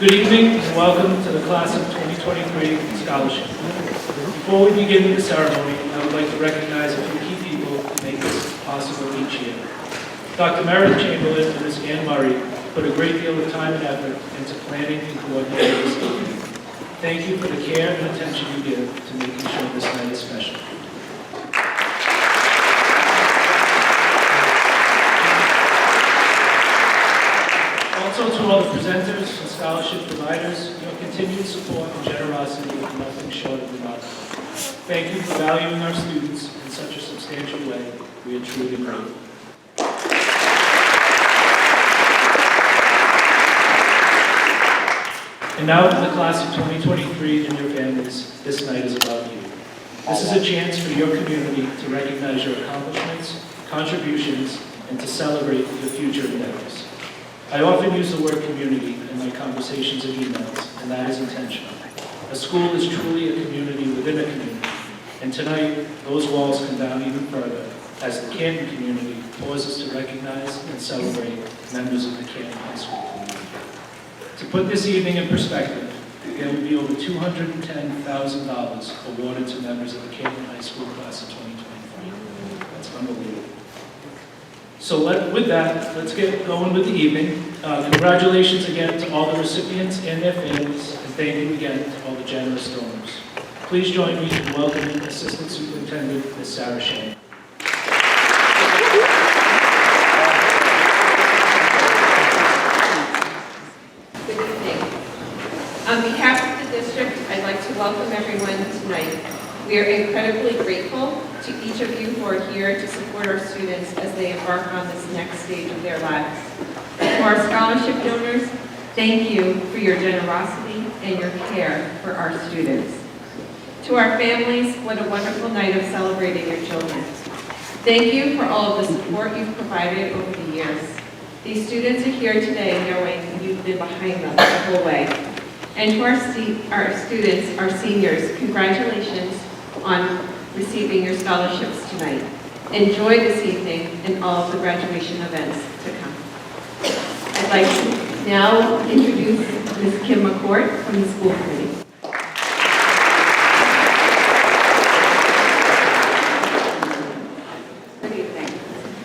Good evening and welcome to the Class of 2023 Scholarship. Before we begin with the ceremony, I would like to recognize a few key people who make this possible each year. Dr. Meredith Chamberlain and Ms. Ann Murray put a great deal of time and effort into planning and coordinating this evening. Thank you for the care and attention you give to making sure this night is special. Also to all the presenters and scholarship providers, your continued support and generosity is nothing short of remarkable. Thank you for valuing our students in such a substantial way. We are truly grateful. And now to the Class of 2023 and your families, this night is about you. This is a chance for your community to recognize your accomplishments, contributions, and to celebrate your future endeavors. I often use the word community in my conversations and emails, and that is intentional. A school is truly a community within a community, and tonight, those walls come down even further as the Canton community pauses to recognize and celebrate members of the Canton High School community. To put this evening in perspective, there will be over $210,000 awarded to members of the Canton High School Class of 2023. That's unbelievable. So with that, let's get going with the evening. Congratulations again to all the recipients and their families, and thank you again to all the generous donors. Please join me in welcoming Assistant Superintendent Ms. Sarah Shane. Good evening. On behalf of the district, I'd like to welcome everyone tonight. We are incredibly grateful to each of you who are here to support our students as they embark on this next stage of their lives. To our scholarship donors, thank you for your generosity and your care for our students. To our families, what a wonderful night of celebrating your children. Thank you for all of the support you've provided over the years. These students are here today knowing you've been behind them the whole way. And to our students, our seniors, congratulations on receiving your scholarships tonight. Enjoy this evening and all of the graduation events to come. I'd like to now introduce Ms. Kim McCourt from the school committee. Good evening.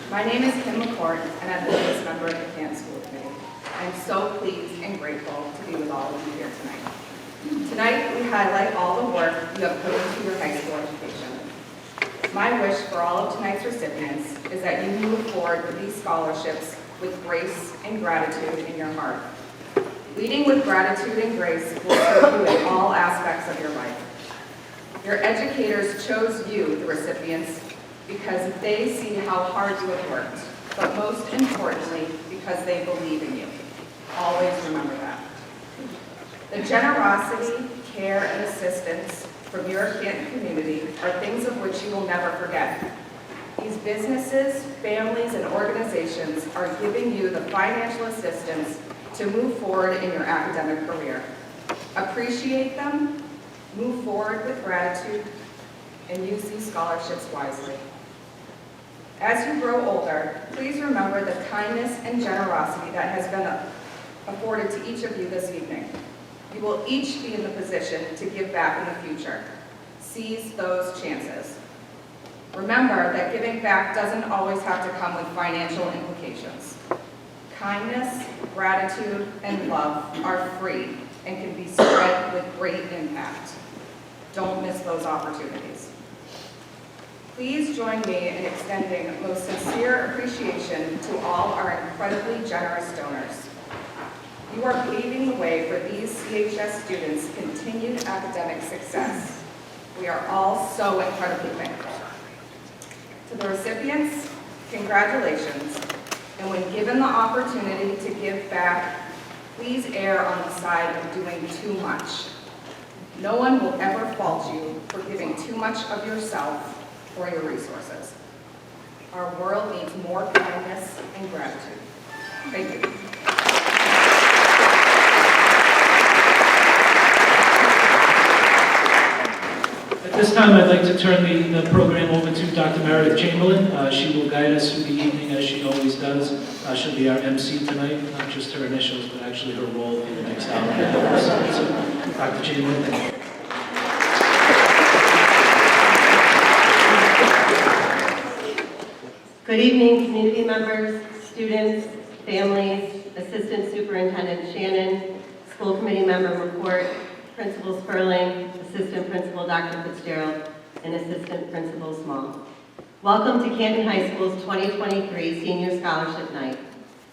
My name is Kim McCourt, and I'm the newest member of the Canton School Committee. I'm so pleased and grateful to be with all of you here tonight. Tonight, we highlight all the work you have put into your high school education. My wish for all of tonight's recipients is that you move forward with these scholarships with grace and gratitude in your heart. Leading with gratitude and grace will serve you in all aspects of your life. Your educators chose you, the recipients, because they see how hard you have worked, but most importantly, because they believe in you. Always remember that. The generosity, care, and assistance from your Canton community are things of which you will never forget. These businesses, families, and organizations are giving you the financial assistance to move forward in your academic career. Appreciate them, move forward with gratitude, and use these scholarships wisely. As you grow older, please remember the kindness and generosity that has been afforded to each of you this evening. You will each be in the position to give back in the future. Seize those chances. Remember that giving back doesn't always have to come with financial implications. Kindness, gratitude, and love are free and can be spread with great impact. Don't miss those opportunities. Please join me in extending most sincere appreciation to all our incredibly generous donors. You are paving the way for these CHS students' continued academic success. We are all so incredibly thankful. To the recipients, congratulations, and when given the opportunity to give back, please err on the side of doing too much. No one will ever fault you for giving too much of yourself or your resources. Our world needs more kindness and gratitude. Thank you. At this time, I'd like to turn the program over to Dr. Meredith Chamberlain. She will guide us through the evening as she always does. She'll be our MC tonight, not just her initials, but actually her role for the next hour. Dr. Jane Linton. Good evening, community members, students, families, Assistant Superintendent Shannon, School Committee Member McCourt, Principal Sperling, Assistant Principal Dr. Fitzgerald, and Assistant Principal Small. Welcome to Canton High School's 2023 Senior Scholarship Night.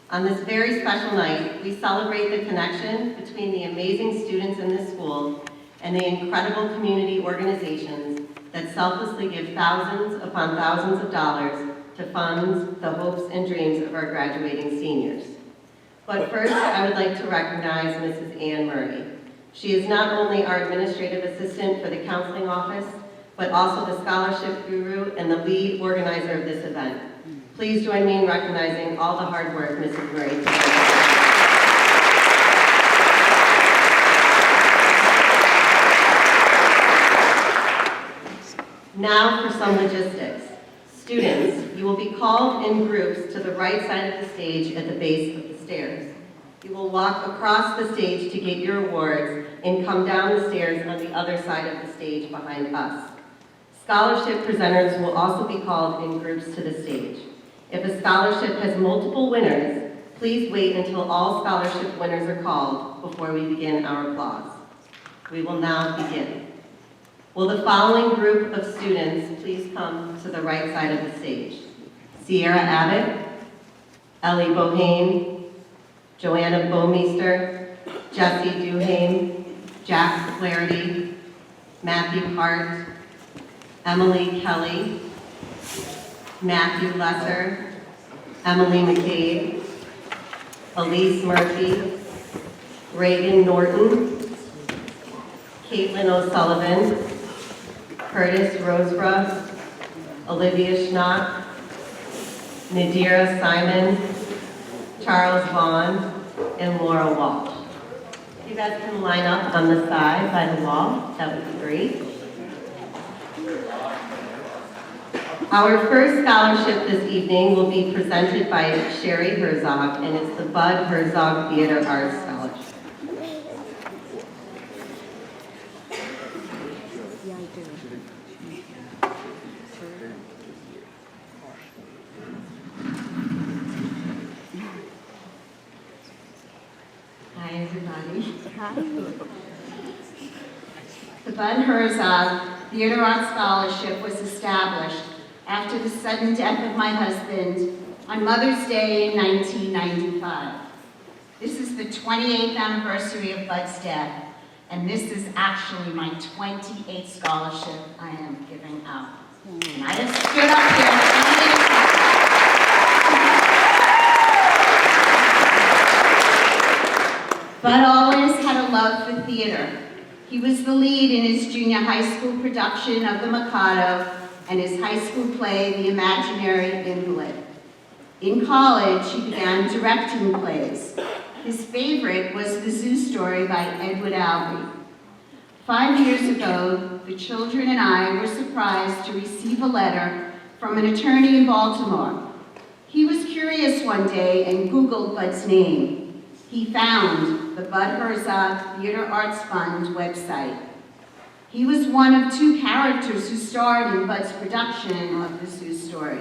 On this very special night, we celebrate the connection between the amazing students in this school and the incredible community organizations that selflessly give thousands upon thousands of dollars to fund the hopes and dreams of our graduating seniors. But first, I would like to recognize Mrs. Ann Murray. She is not only our administrative assistant for the counseling office, but also the scholarship guru and the lead organizer of this event. Please join me in recognizing all the hard work Mrs. Murray did. Now for some logistics. Students, you will be called in groups to the right side of the stage at the base of the stairs. You will walk across the stage to get your awards and come down the stairs on the other side of the stage behind us. Scholarship presenters will also be called in groups to the stage. If a scholarship has multiple winners, please wait until all scholarship winners are called before we begin our applause. We will now begin. Will the following group of students please come to the right side of the stage? Sierra Abbott, Ellie Bohane, Joanna Bomeister, Jesse Duhame, Jack Flaherty, Matthew Hart, Emily Kelly, Matthew Lesser, Emily McCabe, Elise Murphy, Reagan Norton, Caitlin O'Sullivan, Curtis Roseborough, Olivia Schnock, Nadira Simon, Charles Vaughn, and Laura Walsh. If you guys can line up on the side by the wall, that would be great. Our first scholarship this evening will be presented by Sherry Herzog, and it's the Bud Herzog Theater Arts Scholarship. Hi, everybody. The Bud Herzog Theater Arts Scholarship was established after the sudden death of my husband on Mother's Day in 1995. This is the 28th anniversary of Bud's death, and this is actually my 28th scholarship I am giving out. And I have stood up here 28 times. Bud always had a love for theater. He was the lead in his junior high school production of The Mikado and his high school play, The Imaginary Invalid. In college, he began directing plays. His favorite was The Zoo Story by Edward Albee. 5 years ago, the children and I were surprised to receive a letter from an attorney in Baltimore. He was curious one day and Googled Bud's name. He found the Bud Herzog Theater Arts Fund website. He was one of 2 characters who starred in Bud's production of The Zoo Story.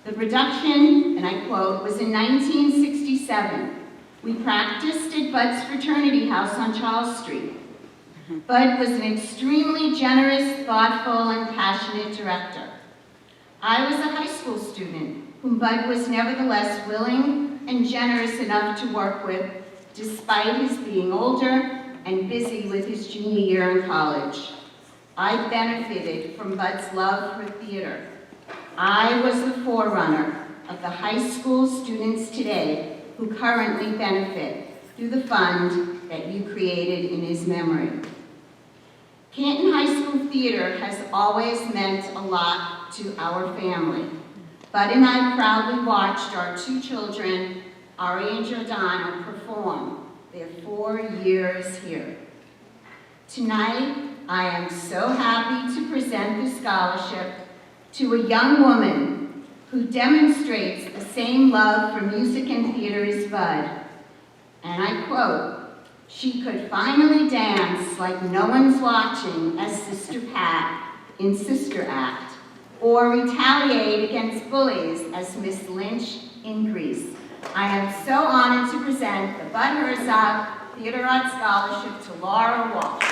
The production, and I quote, was in 1967. We practiced at Bud's fraternity house on Charles Street. Bud was an extremely generous, thoughtful, and passionate director. I was a high school student whom Bud was nevertheless willing and generous enough to work with, despite his being older and busy with his junior year in college. I benefited from Bud's love for theater. I was the forerunner of the high school students today who currently benefit through the fund that you created in his memory. Canton High School Theater has always meant a lot to our family. Bud and I proudly watched our 2 children, Ari and Giordano, perform their 4 years here. Tonight, I am so happy to present the scholarship to a young woman who demonstrates the same love for music and theater as Bud. And I quote, She could finally dance like no one's watching as Sister Pat in Sister Act, or retaliate against bullies as Miss Lynch in Grease. I am so honored to present the Bud Herzog Theater Arts Scholarship to Laura Walsh.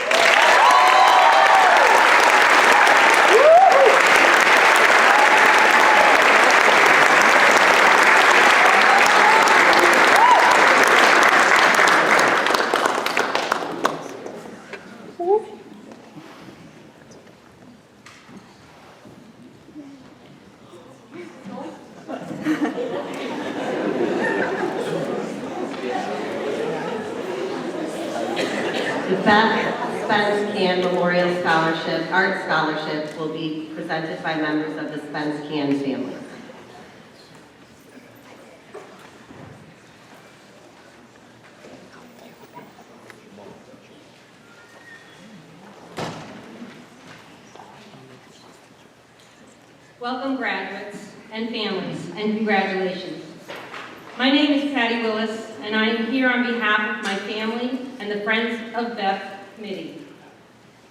The Beth Spence Can Memorial Scholarship, Art Scholarship, will be presented by members of the Spence Can family. Welcome, graduates and families, and congratulations. My name is Patty Willis, and I am here on behalf of my family and the Friends of Beth Committee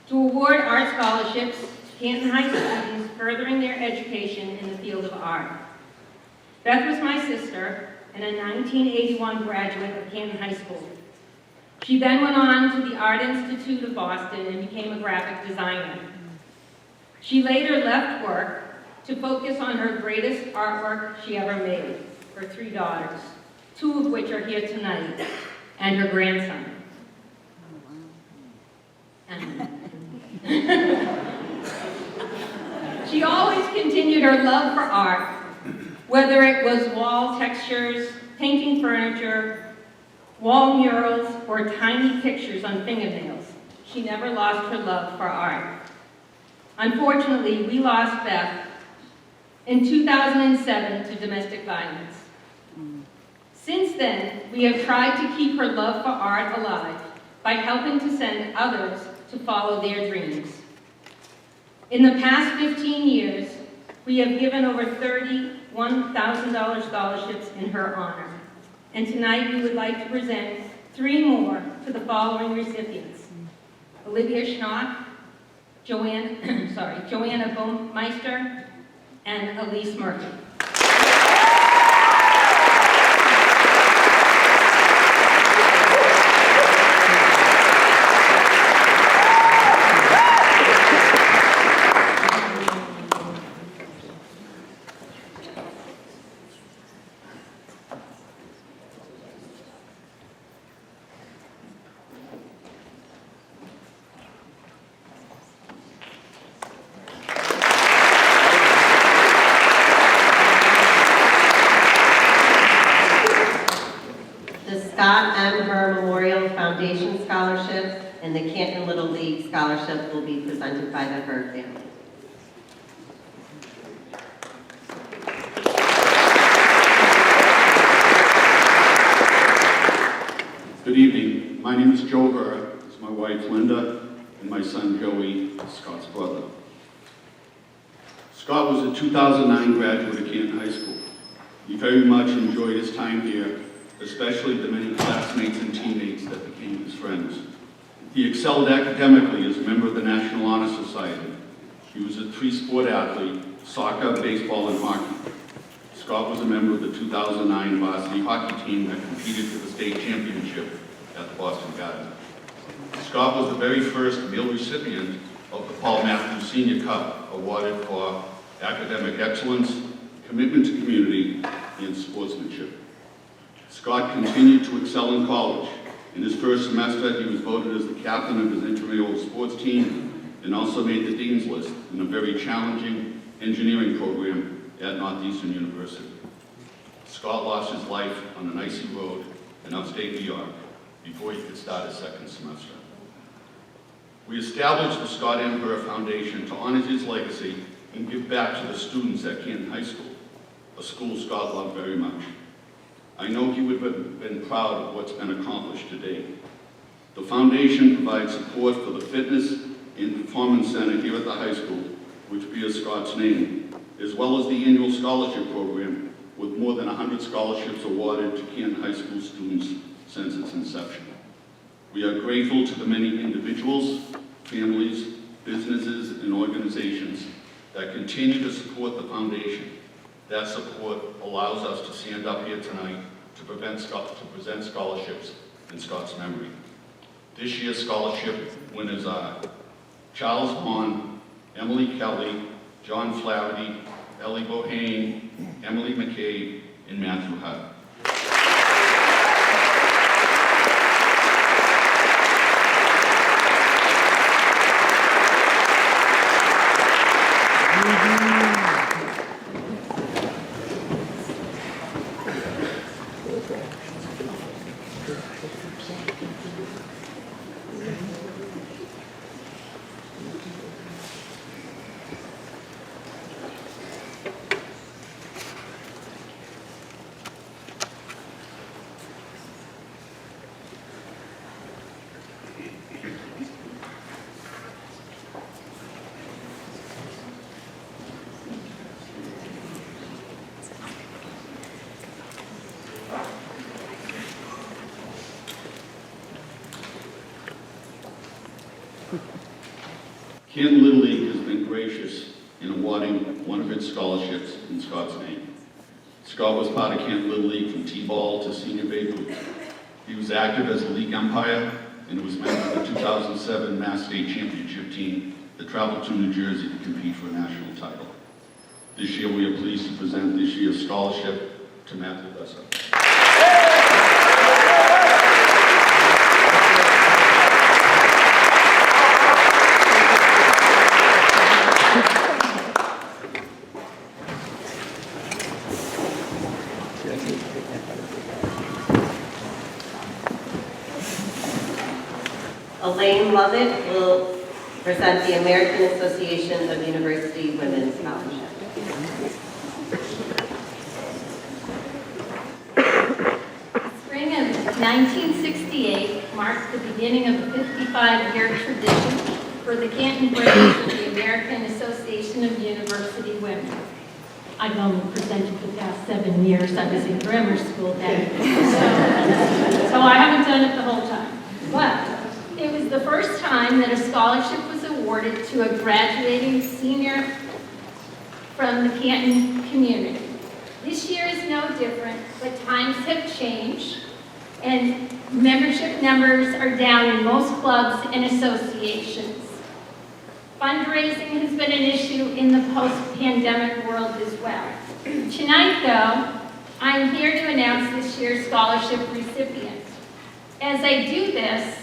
to award art scholarships to Canton High students furthering their education in the field of art. Beth was my sister and a 1981 graduate of Canton High School. She then went on to the Art Institute of Boston and became a graphic designer. She later left work to focus on her greatest artwork she ever made, her 3 daughters, 2 of which are here tonight, and her grandson. She always continued her love for art, whether it was wall textures, painting furniture, wall murals, or tiny pictures on fingernails. She never lost her love for art. Unfortunately, we lost Beth in 2007 to domestic violence. Since then, we have tried to keep her love for art alive by helping to send others to follow their dreams. In the past 15 years, we have given over $31,000 scholarships in her honor. And tonight we would like to present 3 more to the following recipients: Olivia Schnock, Joanna Baumeister, and Elise Murphy. Scott M. Herr Memorial Foundation Scholarship and the Canton Little League Scholarship will be presented by the Herr family. Good evening. My name is Joe Herr. This is my wife Linda and my son Joey, Scott's brother. Scott was a 2009 graduate of Canton High School. He very much enjoyed his time here, especially the many classmates and teammates that became his friends. He excelled academically as a member of the National Honor Society. He was a 3-sport athlete: soccer, baseball, and hockey. Scott was a member of the 2009 varsity hockey team that competed for the state championship at the Boston Garden. Scott was the very first male recipient of the Paul Matthews Senior Cup, awarded for academic excellence, commitment to community, and sportsmanship. Scott continued to excel in college. In his first semester, he was voted as the captain of his intramural sports team and also made the dean's list in a very challenging engineering program at Northeastern University. Scott lost his life on an icy road in upstate New York before he could start his second semester. We established the Scott M. Herr Foundation to honor his legacy and give back to the students at Canton High School, a school Scott loved very much. I know he would have been proud of what's been accomplished to date. The foundation provides support for the Fitness and Performance Center here at the high school, which bears Scott's name, as well as the annual scholarship program, with more than 100 scholarships awarded to Canton High School students since its inception. We are grateful to the many individuals, families, businesses, and organizations that continue to support the foundation. That support allows us to stand up here tonight to present scholarships in Scott's memory. This year's scholarship winners are Charles Vaughn, Emily Kelly, John Flaherty, Ellie Bohane, Emily McCabe, and Matthew Hutt. Canton Little League has been gracious in awarding one of its scholarships in Scott's name. Scott was part of Canton Little League from T-ball to senior Babe. He was active as a league umpire and was member of the 2007 Mass State Championship team that traveled to New Jersey to compete for a national title. This year we are pleased to present this year's scholarship to Matthew Lesser. Elaine Lovett will present the American Association of University Women's Scholarship. Spring of 1968 marked the beginning of a 55-year tradition for the Canton branch of the American Association of University Women. I've only presented the past 7 years. I was in grammar school then, so I haven't done it the whole time. But it was the first time that a scholarship was awarded to a graduating senior from the Canton community. This year is no different, but times have changed, and membership numbers are down in most clubs and associations. Fundraising has been an issue in the post-pandemic world as well. Tonight, though, I'm here to announce this year's scholarship recipient. As I do this,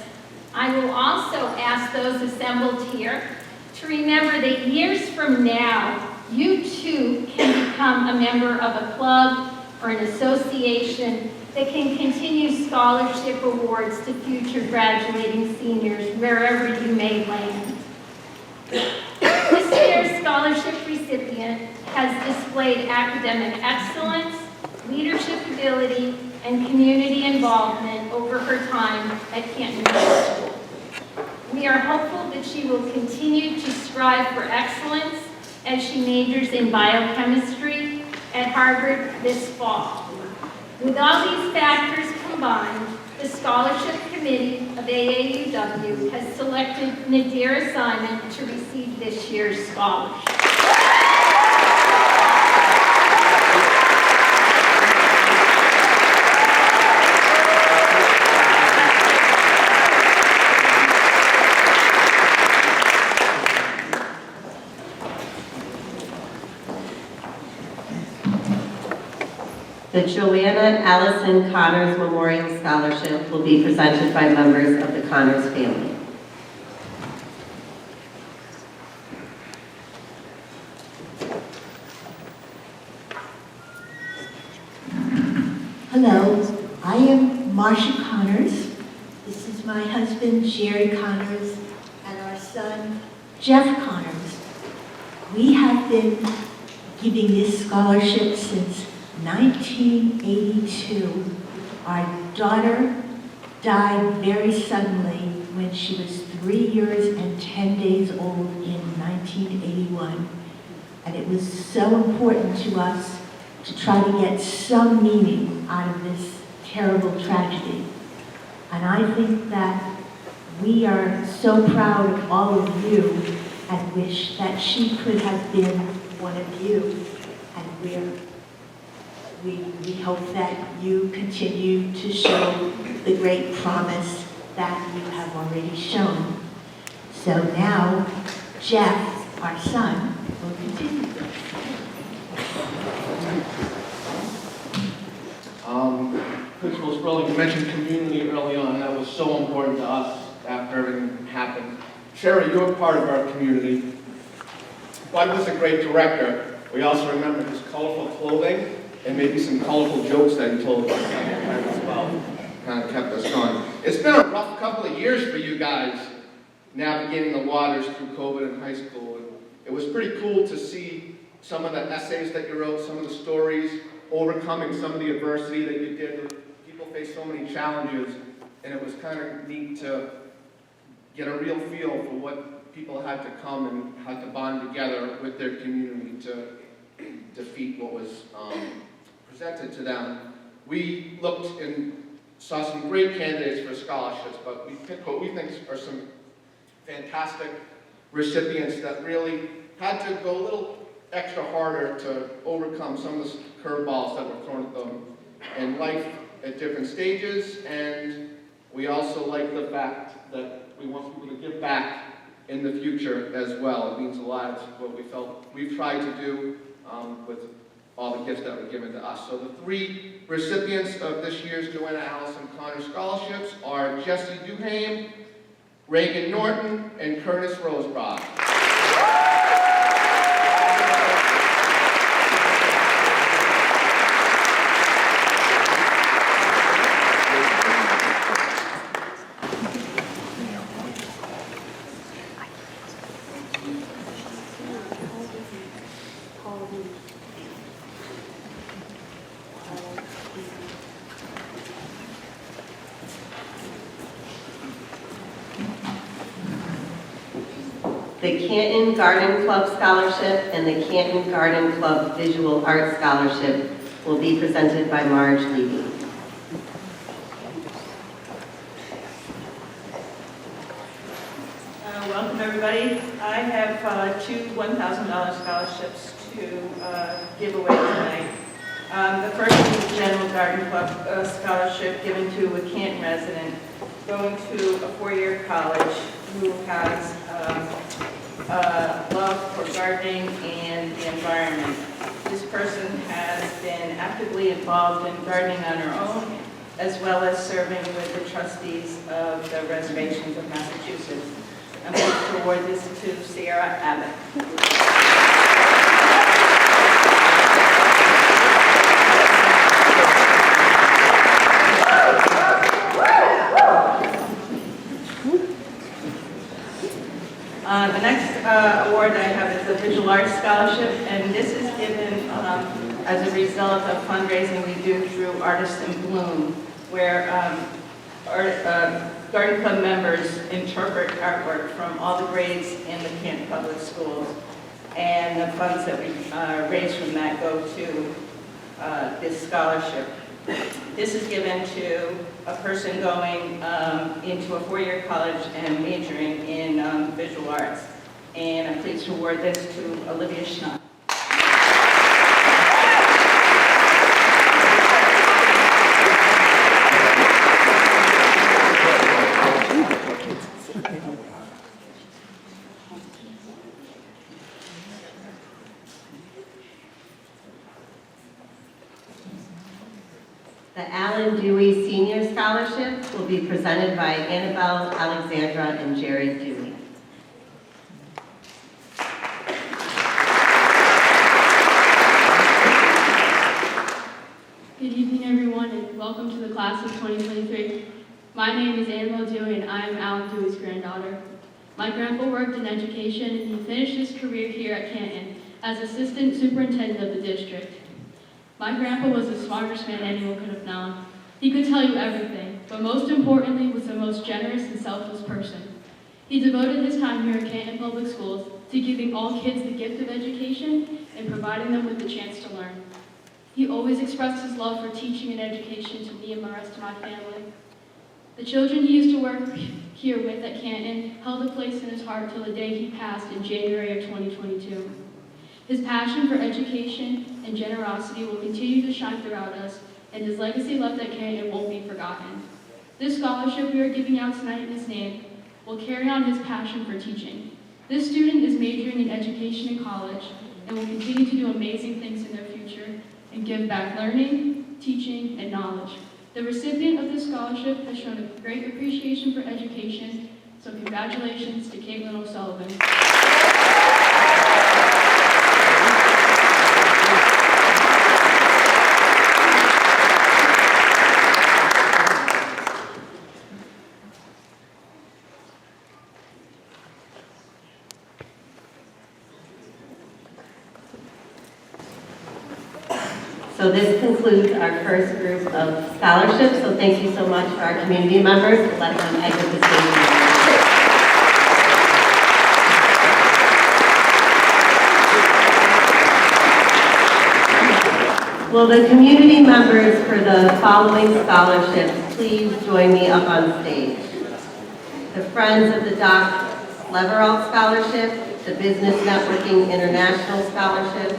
I will also ask those assembled here to remember that years from now, you too can become a member of a club or an association that can continue scholarship awards to future graduating seniors wherever you may land. This year's scholarship recipient has displayed academic excellence, leadership ability, and community involvement over her time at Canton High School. We are hopeful that she will continue to strive for excellence as she majors in biochemistry at Harvard this fall. With all these factors combined, the Scholarship Committee of AAUW has selected Nadira Simon to receive this year's scholarship. The Joanna Allison Connors Memorial Scholarship will be presented by members of the Connors family. Hello, I am Marcia Connors. This is my husband, Jerry Connors, and our son, Jeff Connors. We have been giving this scholarship since 1982. Our daughter died very suddenly when she was 3 years and 10 days old in 1981. And it was so important to us to try to get some meaning out of this terrible tragedy. And I think that we are so proud of all of you and wish that she could have been one of you. And we hope that you continue to show the great promise that you have already shown. So now, Jeff, our son, will continue. Principal Sperling, you mentioned community early on. That was so important to us after everything happened. Sherry, you're part of our community. Bud was a great director. We also remember his colorful clothing and maybe some colorful jokes that he told us as well. Kind of kept us going. It's been a rough couple of years for you guys navigating the waters through COVID in high school. And it was pretty cool to see some of the essays that you wrote, some of the stories, overcoming some of the adversity that you did. People face so many challenges, and it was kind of neat to get a real feel for what people had to come and had to bond together with their community to defeat what was presented to them. We looked and saw some great candidates for scholarships, but we picked what we think are some fantastic recipients that really had to go a little extra harder to overcome some of the curveballs that were thrown at them in life at different stages. And we also like the fact that we want people to give back in the future as well. It means a lot. It's what we felt we've tried to do with all the gifts that were given to us. So the three recipients of this year's Joanna Allison Connor Scholarships are Jesse Duhame, Reagan Norton, and Curtis Rosebrock. The Canton Garden Club Scholarship and the Canton Garden Club Visual Arts Scholarship will be presented by Marge Levy. Welcome, everybody. I have two $1,000 scholarships to give away tonight. The first is the General Garden Club Scholarship given to a Canton resident going to a four-year college who has love for gardening and the environment. This person has been actively involved in gardening on her own, as well as serving with the trustees of the reservations of Massachusetts. I'm going to award this to Sierra Abbott. The next award I have is the Visual Arts Scholarship, and this is given as a result of fundraising we do through Artists in Bloom, where Garden Club members interpret artwork from all the grades in the Canton Public Schools, and the funds that we raise from that go to this scholarship. This is given to a person going into a four-year college and majoring in visual arts. And I'm pleased to award this to Olivia Schnuck. The Alan Dewey Senior Scholarship will be presented by Annabelle Alexandra and Jerry Dewey. Good evening, everyone, and welcome to the class of 2023. My name is Annabelle Dewey, and I am Alan Dewey's granddaughter. My grandpa worked in education, and he finished his career here at Canton as assistant superintendent of the district. My grandpa was the smartest man anyone could have known. He could tell you everything, but most importantly was the most generous and selfless person. He devoted his time here at Canton Public Schools to giving all kids the gift of education and providing them with the chance to learn. He always expressed his love for teaching and education to me and the rest of my family. The children he used to work herewith at Canton held a place in his heart till the day he passed in January of 2022. His passion for education and generosity will continue to shine throughout us, and his legacy left at Canton won't be forgotten. This scholarship we are giving out tonight in his name will carry on his passion for teaching. This student is majoring in education in college and will continue to do amazing things in their future and give back learning, teaching, and knowledge. The recipient of this scholarship has shown a great appreciation for education, so congratulations to Caitlin O'Sullivan. So this concludes our first group of scholarships, so thank you so much for our community members. Let them exit the stage. Will the community members for the following scholarships please join me up on stage? The Friends of the Doc Leveralt Scholarship, the Business Networking International Scholarship,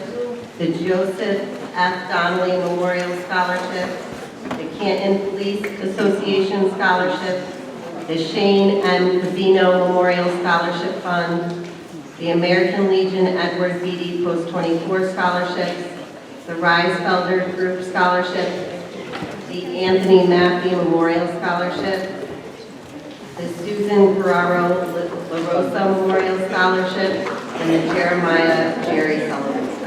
the Joseph F. Donnelly Memorial Scholarship, the Canton Police Association Scholarship, the Shane M. Cavino Memorial Scholarship Fund, the American Legion Edward Beatty Post-24 Scholarships, the Reisfelder Group Scholarship, the Anthony Matthew Memorial Scholarship, the Susan Ferraro La Rosa Memorial Scholarship, and the Jeremiah Jerry Sullivan Scholarship.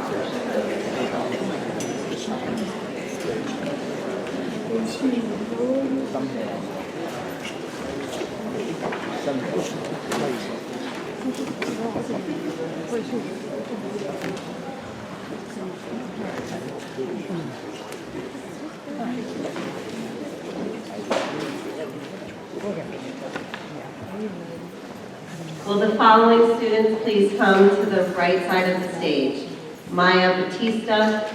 Will the following students please come to the right side of the stage? Maya Batista,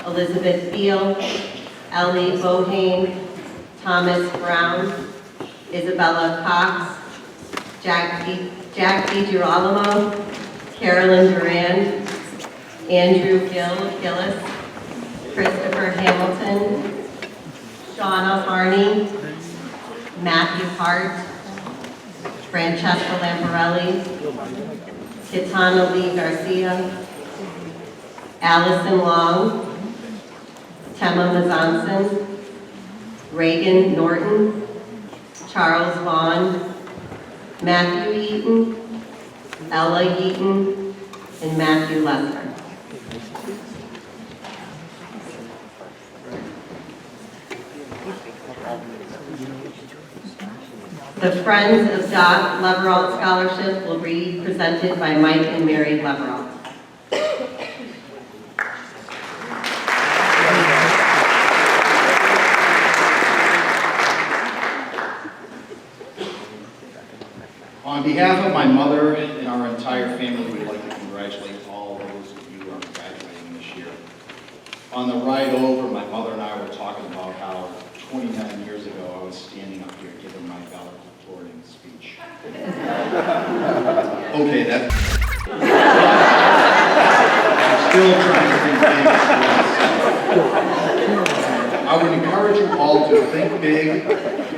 Elizabeth Beal, Ellie Bohane, Thomas Brown, Isabella Cox, Jack DiGirolamo, Carolyn Durand, Andrew Gillis, Christopher Hamilton, Shauna Harney, Matthew Hart, Francesca Lamparelli, Kitana Lee Garcia, Allison Long, Tema Mazanson, Reagan Norton, Charles Vaughn, Matthew Eaton, Ella Eaton, and Matthew Lester. The Friends of Doc Leveralt Scholarship will be presented by Mike and Mary Leveralt. On behalf of my mother and our entire family, we'd like to congratulate all those of you who are graduating this year. On the ride over, my mother and I were talking about how 29 years ago I was standing up here giving my valedictorian speech. Okay, that's... I'm still trying to think big. I would encourage you all to think big,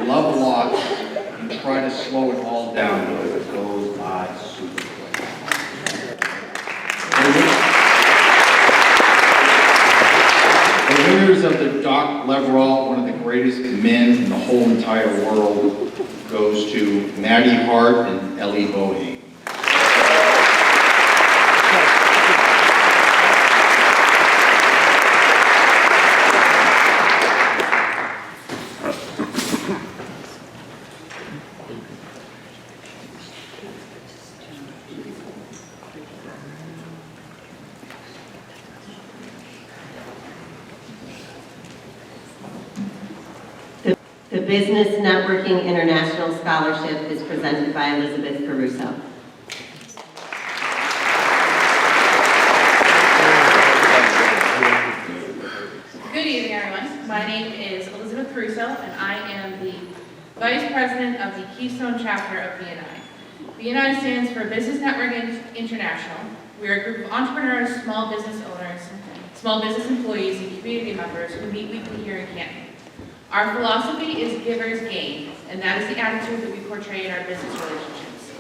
love lots, and try to slow it all down because it goes by super quick. The winners of the Doc Leveralt, one of the greatest men in the whole entire world, goes to Maddie Hart and Ellie Bohane. The Business Networking International Scholarship is presented by Elizabeth Caruso. Good evening, everyone. My name is Elizabeth Caruso, and I am the Vice President of the Keystone Chapter of BNI. BNI stands for Business Network International. We are a group of entrepreneurs, small business owners, small business employees, and community members who meet weekly here in Canton. Our philosophy is givers gain, and that is the attitude that we portray in our business relationships.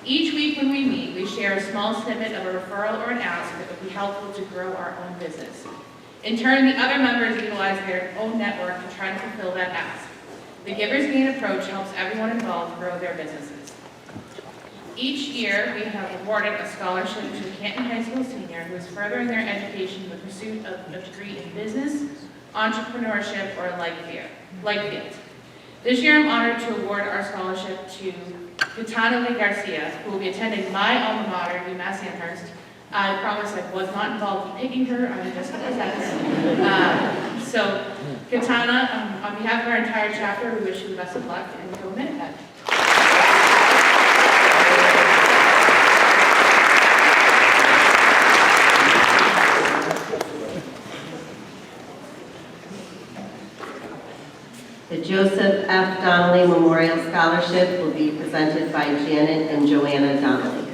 Each week when we meet, we share a small snippet of a referral or an ask that would be helpful to grow our own business. In turn, the other members utilize their own network to try to fulfill that ask. The Givers Gain approach helps everyone involved grow their businesses. Each year, we have awarded a scholarship to a Canton High School senior who is furthering their education in the pursuit of a degree in business, entrepreneurship, or a like field. This year, I'm honored to award our scholarship to Gitana Garcia, who will be attending my alma mater, UMass Amherst. I promise I was not involved in picking her, I'm just a presenter. So, Gitana, on behalf of our entire chapter, we wish you the best of luck and go Mid-Head. The Joseph F. Donnelly Memorial Scholarship will be presented by Janet and Joanna Donnelly.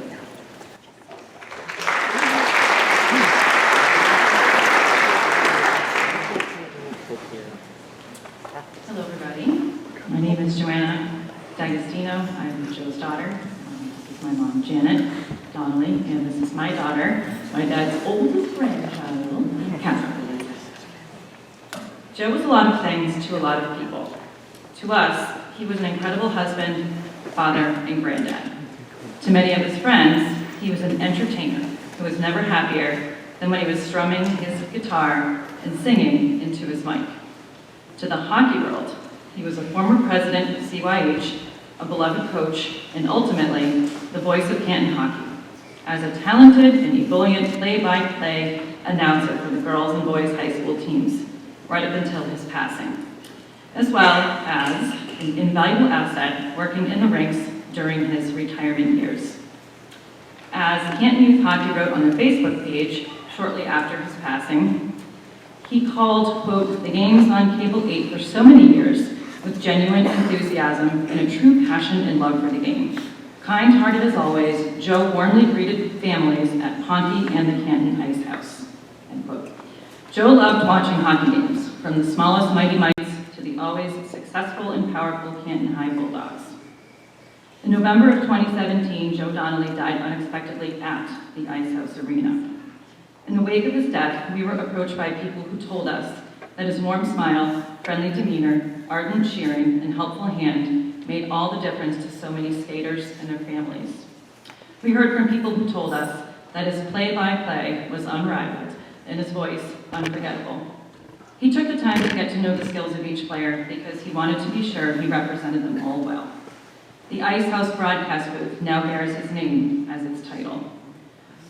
Hello, everybody. My name is Joanna D'Agostino. I'm Joe's daughter. This is my mom, Janet Donnelly, and this is my daughter, my dad's oldest grandchild, Catherine. Joe was a lot of things to a lot of people. To us, he was an incredible husband, father, and granddad. To many of his friends, he was an entertainer who was never happier than when he was strumming his guitar and singing into his mic. To the hockey world, he was a former president of CYH, a beloved coach, and ultimately, the voice of Canton hockey, as a talented and ebullient play-by-play announcer for the girls and boys high school teams, right up until his passing, as well as an invaluable asset working in the rinks during his retirement years. As Canton Youth Hockey wrote on their Facebook page shortly after his passing, he called, quote, the games on Cable 8 for so many years with genuine enthusiasm and a true passion and love for the game. Kind-hearted as always, Joe warmly greeted families at Ponte and the Canton Ice House, end quote. Joe loved watching hockey games, from the smallest Mighty Mites to the always successful and powerful Canton High Bulldogs. In November of 2017, Joe Donnelly died unexpectedly at the Ice House Arena. In the wake of his death, we were approached by people who told us that his warm smile, friendly demeanor, ardent cheering, and helpful hand made all the difference to so many skaters and their families. We heard from people who told us that his play-by-play was unrivaled and his voice unforgettable. He took the time to get to know the skills of each player because he wanted to be sure he represented them all well. The Ice House broadcast booth now bears his name as its title.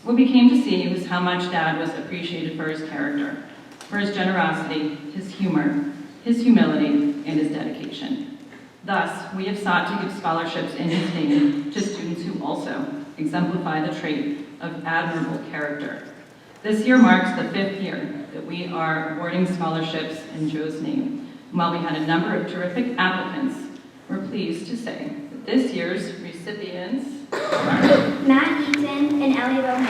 What we came to see was how much Dad was appreciated for his character, for his generosity, his humor, his humility, and his dedication. Thus, we have sought to give scholarships in his name to students who also exemplify the trait of admirable character. This year marks the 5th year that we are awarding scholarships in Joe's name. And while we had a number of terrific applicants, we're pleased to say that this year's recipients are Matt Eaton and Ellie Rohan.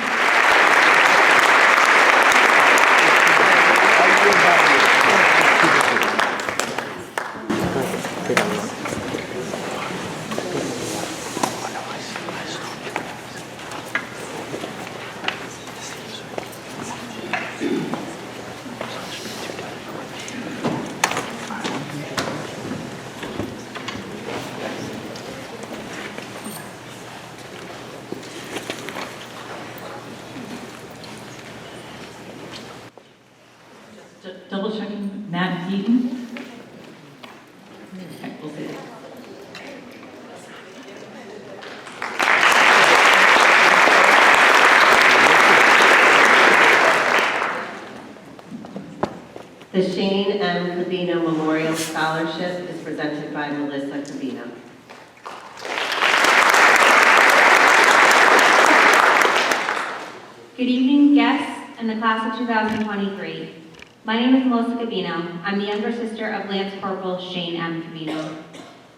double checking Matt Eaton. Okay, we'll see. The Shane M. Cabino Memorial Scholarship is presented by Melissa Cabino. Good evening, guests and the class of 2023. My name is Melissa Cabino. I'm the younger sister of Lance Corporal Shane M. Cabino.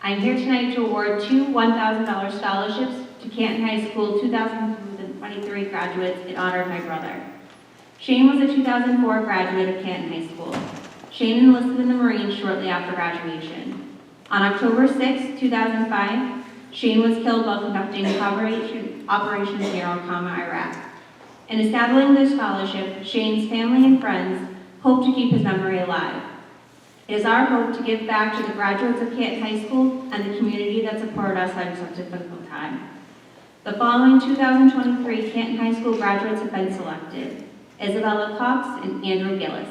I'm here tonight to award two $1,000 scholarships to Canton High School 2023 graduates in honor of my brother. Shane was a 2004 graduate of Canton High School. Shane enlisted in the Marines shortly after graduation. On October 6, 2005, Shane was killed while conducting Operation Zero, Iraq. In establishing this scholarship, Shane's family and friends hope to keep his memory alive. It is our hope to give back to the graduates of Canton High School and the community that supported us during such a difficult time. The following 2023 Canton High School graduates have been selected: Isabella Cox and Andrew Gillis.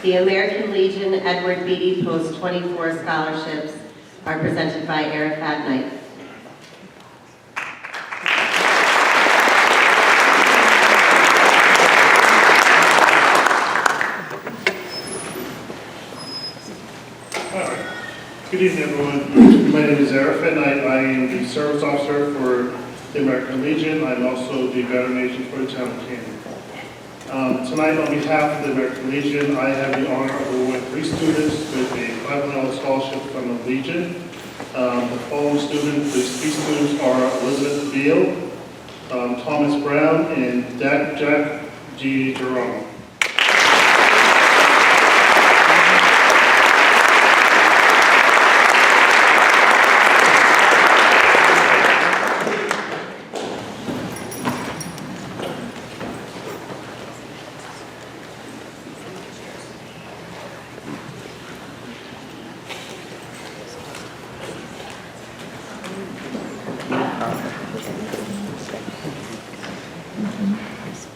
The American Legion Edward Beatty Post 24 scholarships are presented by Arafat Knight. Good evening, everyone. My name is Arafat Knight. I am the service officer for the American Legion. I'm also the veteran agent for the town of Canton. Tonight, on behalf of the American Legion, I have the honor of awarding 3 students with a $500 scholarship from the Legion. The following students, these students are Elizabeth Beal, Thomas Brown, and Jack G. Jerome.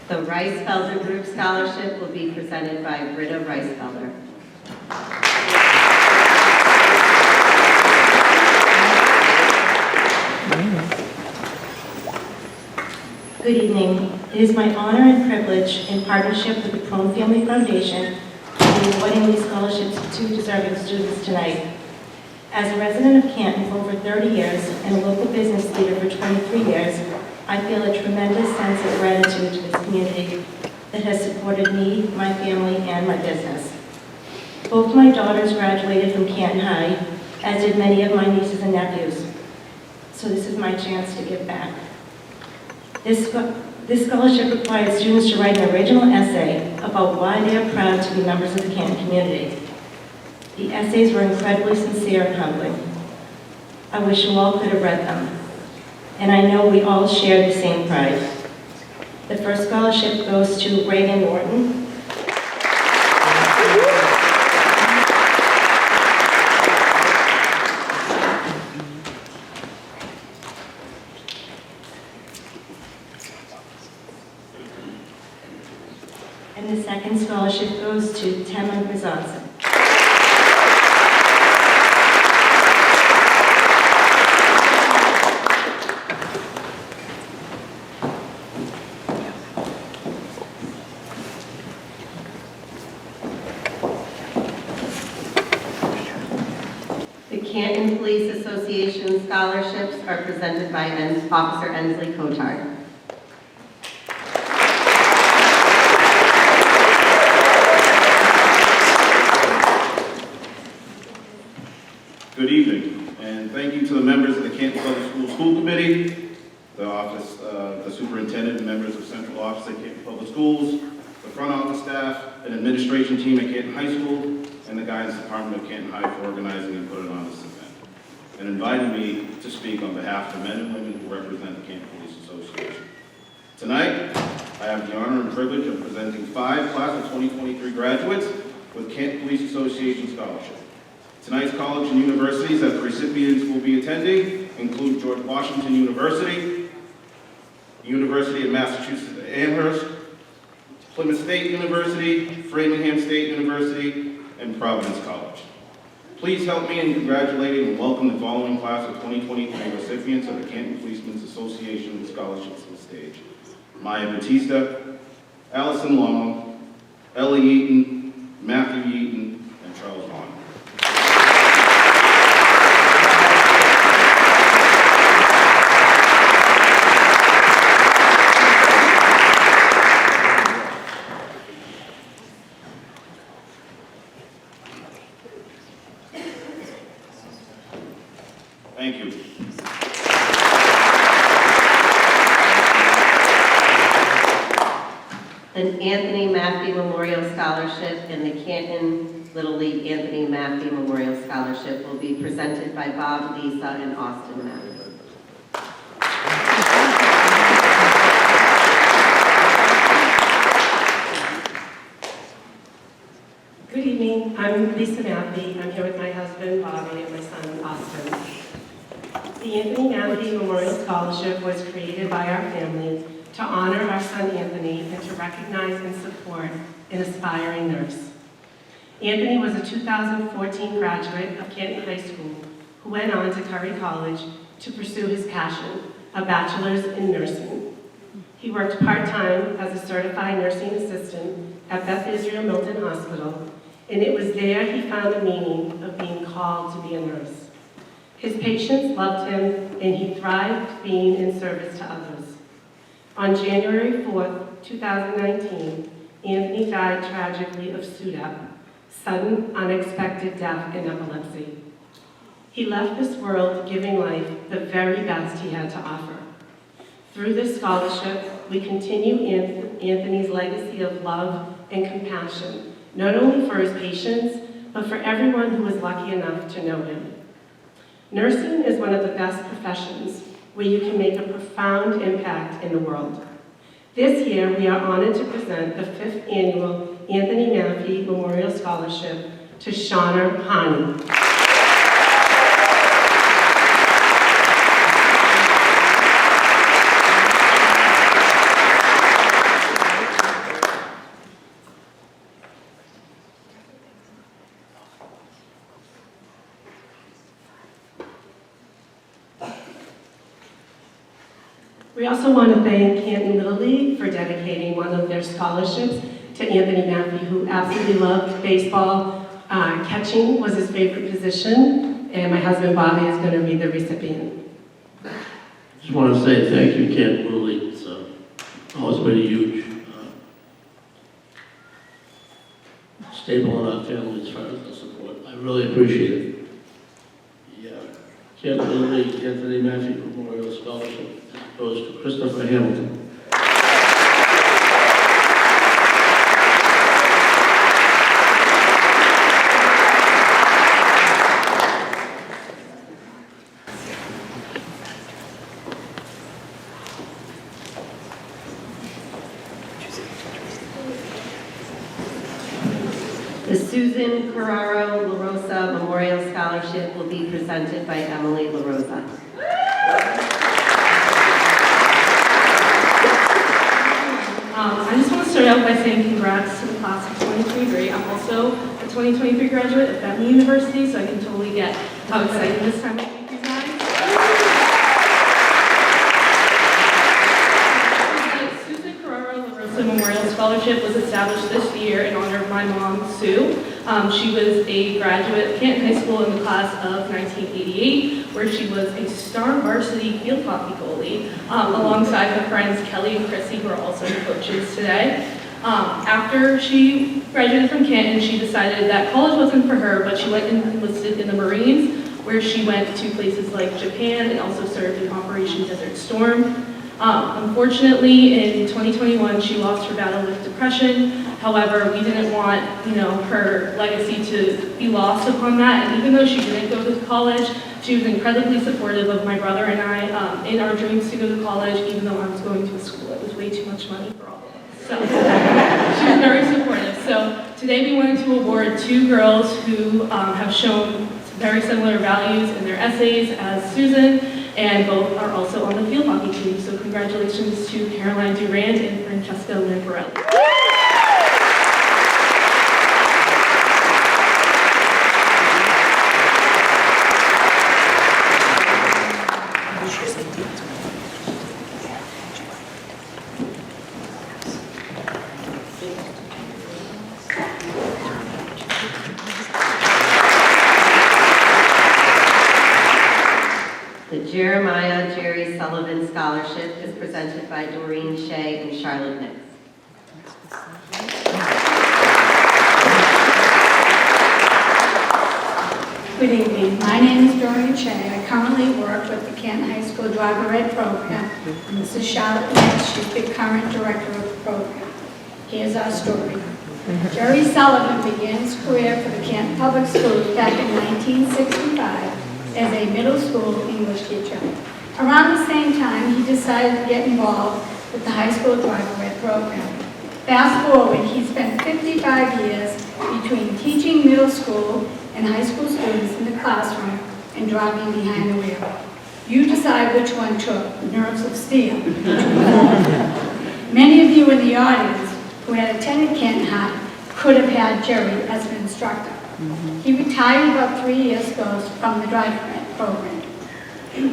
The Rice-Felder Group Scholarship will be presented by Britta Rice-Felder. Good evening. It is my honor and privilege, in partnership with the Prone Family Foundation, to be awarding these scholarships to 2 deserving students tonight. As a resident of Canton for over 30 years and a local business leader for 23 years, I feel a tremendous sense of gratitude to this community that has supported me, my family, and my business. Both my daughters graduated from Canton High, as did many of my nieces and nephews. So this is my chance to give back. This scholarship requires students to write an original essay about why they are proud to be members of the Canton community. The essays were incredibly sincere and humbling. I wish you all could have read them. And I know we all share the same pride. The first scholarship goes to Reagan Norton. And the second scholarship goes to Tema Grizanson. The Canton Police Association scholarships are presented by Officer Ensley Cotard. Good evening, and thank you to the members of the Canton Public School Committee, the office, the superintendent and members of Central Office at Canton Public Schools, the front office staff and administration team at Canton High School, and the guidance department of Canton High for organizing and putting on this event, and inviting me to speak on behalf of the men and women who represent the Canton Police Association. Tonight, I have the honor and privilege of presenting 5 class of 2023 graduates with Canton Police Association scholarships. Tonight's college and universities that the recipients will be attending include George Washington University, University of Massachusetts at Amherst, Plymouth State University, Framingham State University, and Providence College. Please help me in congratulating and welcome the following class of 2023 recipients of the Canton Policemen's Association scholarships to the stage: Maya Batista, Allison Long, Ellie Eaton, Matthew Eaton, Charles Hahn. Thank you. An Anthony Maffey Memorial Scholarship and the Canton Little League Anthony Maffey Memorial Scholarship will be presented by Bob, Lisa, and Austin Maffey. Good evening, I'm Lisa Maffey. I'm here with my husband Bobby and my son Austin. The Anthony Maffey Memorial Scholarship was created by our family to honor our son Anthony and to recognize and support an aspiring nurse. Anthony was a 2014 graduate of Canton High School who went on to Curry College to pursue his passion, a bachelor's in nursing. He worked part-time as a certified nursing assistant at Beth Israel Milton Hospital, and it was there he found the meaning of being called to be a nurse. His patients loved him, and he thrived being in service to others. On January 4th, 2019, Anthony died tragically of SUDEP, sudden unexpected death in epilepsy. He left this world giving life the very best he had to offer. Through this scholarship, we continue Anthony's legacy of love and compassion, not only for his patients, but for everyone who was lucky enough to know him. Nursing is one of the best professions where you can make a profound impact in the world. This year, we are honored to present the 5th annual Anthony Maffey Memorial Scholarship to Shauna Hani. We also want to thank Canton Little League for dedicating one of their scholarships to Anthony Maffey, who absolutely loved baseball. Catching was his favorite position, and my husband Bobby is going to read the recipient. Just want to say thank you, Canton Little League. It's always been a huge staple in our family as far as the support. I really appreciate it. The Canton Little League Anthony Maffey Memorial Scholarship goes to Christopher Hamilton. The Susan Carraro La Rosa Memorial Scholarship will be presented by Emily La Rosa. I just want to start out by saying congrats to the class of 2023. I'm also a 2023 graduate of Bentley University, so I can totally get how exciting this time will be for you guys. The Susan Carraro La Rosa Memorial Scholarship was established this year in honor of my mom, Sue. She was a graduate of Canton High School in the class of 1988, where she was a star varsity field hockey goalie, alongside her friends Kelly and Chrissy, who are also coaches today. After she graduated from Canton, she decided that college wasn't for her, but she went and enlisted in the Marines, where she went to places like Japan and also served in Operation Desert Storm. Unfortunately, in 2021, she lost her battle with depression. However, we didn't want, her legacy to be lost upon that. And even though she didn't go to college, she was incredibly supportive of my brother and I in our dreams to go to college, even though I was going to a school that was way too much money for all of us. So she was very supportive. So today we wanted to award 2 girls who have shown very similar values in their essays as Susan, and both are also on the field hockey team. So congratulations to Caroline Durand and Francesca Lamparelli. Jeremiah Jerry Sullivan Scholarship is presented by Doreen Shea and Charlotte Nix. Good evening. My name is Doreen Shea. I currently work with the Canton High School Driver Ed program, and this is Charlotte Nix. She's the current director of the program. Here's our story. Jerry Sullivan began his career for the Canton Public Schools back in 1965 as a middle school English teacher. Around the same time, he decided to get involved with the high school driver ed program. Fast forward, he spent 55 years between teaching middle school and high school students in the classroom and driving behind the wheel. You decide which one took nerves of steel. Many of you in the audience who had attended Canton High could have had Jerry as an instructor. He retired about 3 years ago from the driver ed program.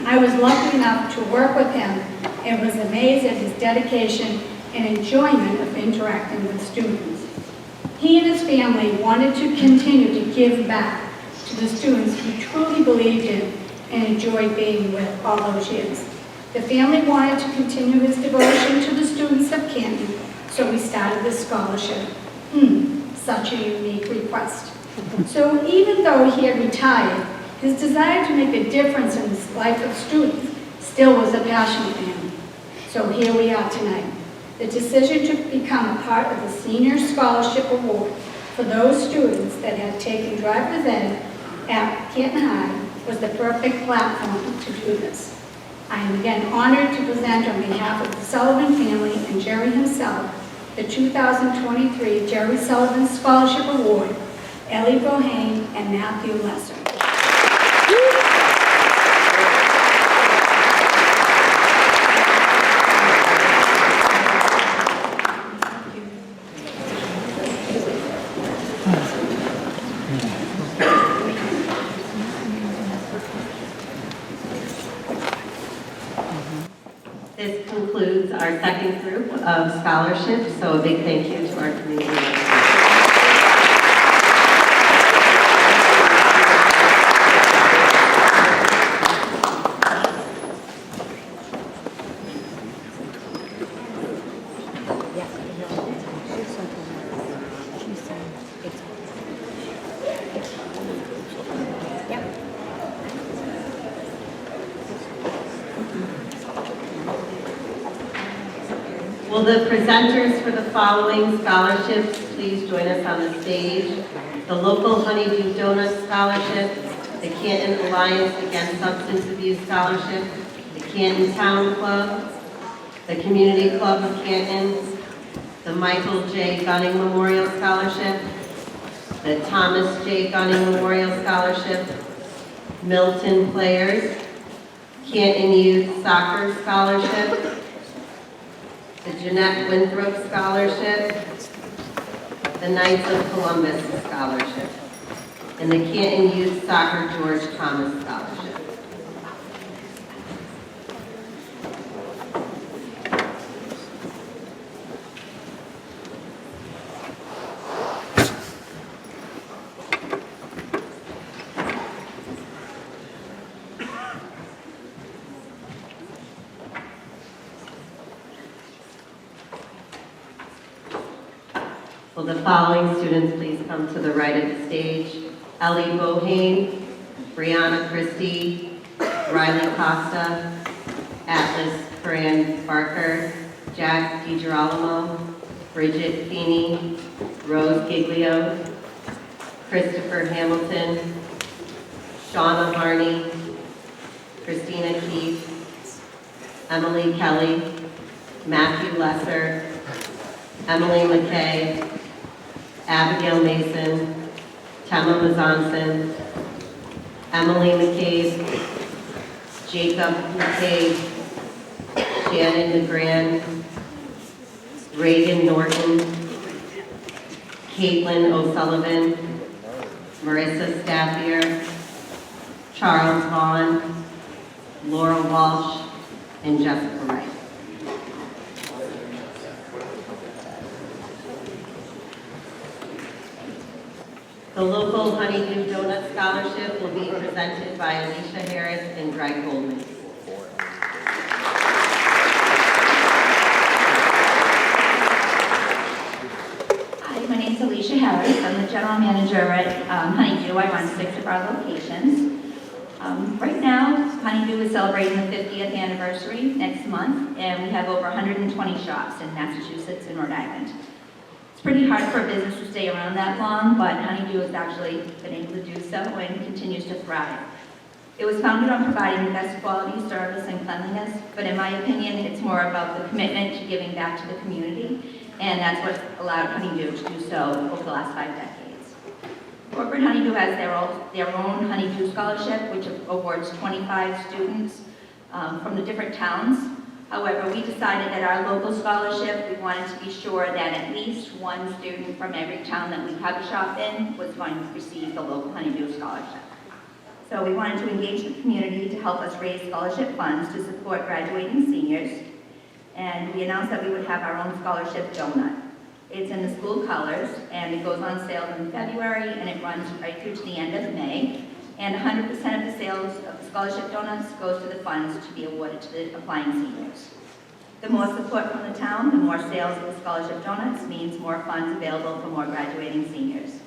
I was lucky enough to work with him and was amazed at his dedication and enjoyment of interacting with students. He and his family wanted to continue to give back to the students he truly believed in and enjoyed being with all those years. The family wanted to continue his devotion to the students of Canton, so we started this scholarship. Such a unique request. So even though he had retired, his desire to make a difference in the life of students still was a passion for him. So here we are tonight. The decision to become a part of the Senior Scholarship Award for those students that had taken driver's ed at Canton High was the perfect platform to do this. I am again honored to present on behalf of the Sullivan family and Jerry himself the 2023 Jerry Sullivan Scholarship Award, Ellie Bohane and Matthew Lesser. This concludes our second group of scholarships, so a big thank you to our community. Will the presenters for the following scholarships please join us on the stage? The local Honeydew Donuts Scholarship, the Canton Alliance Against Substance Abuse Scholarship, the Canton Town Club, the Community Club of Canton, the Michael J. Gunning Memorial Scholarship, the Thomas J. Gunning Memorial Scholarship, Milton Players, Canton Youth Soccer Scholarship, the Jeanette Winthrop Scholarship, the Knights of Columbus Scholarship, and the Canton Youth Soccer George Thomas Scholarship. Will the following students please come to the right of the stage? Ellie Bohane, Brianna Christie, Riley Costa, Atlas Fran Barker, Jack DiGirolamo, Bridget Feeney, Rose Giglio, Christopher Hamilton, Shauna Harney, Christina Keith, Emily Kelly, Matthew Lesser, Emily McKay, Abigail Mason, Tema Mazanson, Emily McCabe, Jacob McCabe, Shannon McGran, Reagan Norton, Caitlin O'Sullivan, Marissa Staffier, Charles Vaughn, Laura Walsh, and Jessica Wright. The local Honeydew Donut Scholarship will be presented by Alicia Harris and Greg Goldman. Hi, my name is Alicia Harris. I'm the general manager at Honeydew. I run 6 of our locations. Right now, Honeydew is celebrating the 50th anniversary next month, and we have over 120 shops in Massachusetts and Rhode Island. It's pretty hard for a business to stay around that long, but Honeydew has actually been able to do so and continues to thrive. It was founded on providing the best quality service and cleanliness, but in my opinion, it's more about the commitment to giving back to the community, and that's what allowed Honeydew to do so over the last 5 decades. Corporate Honeydew has their own Honeydew Scholarship, which awards 25 students from the different towns. However, we decided that our local scholarship, we wanted to be sure that at least one student from every town that we have a shop in was going to receive the local Honeydew Scholarship. So we wanted to engage the community to help us raise scholarship funds to support graduating seniors. And we announced that we would have our own scholarship donut. It's in the school colors, and it goes on sale in February, and it runs right through to the end of May. And 100% of the sales of the scholarship donuts goes to the funds to be awarded to the applying seniors. The more support from the town, the more sales of the scholarship donuts means more funds available for more graduating seniors.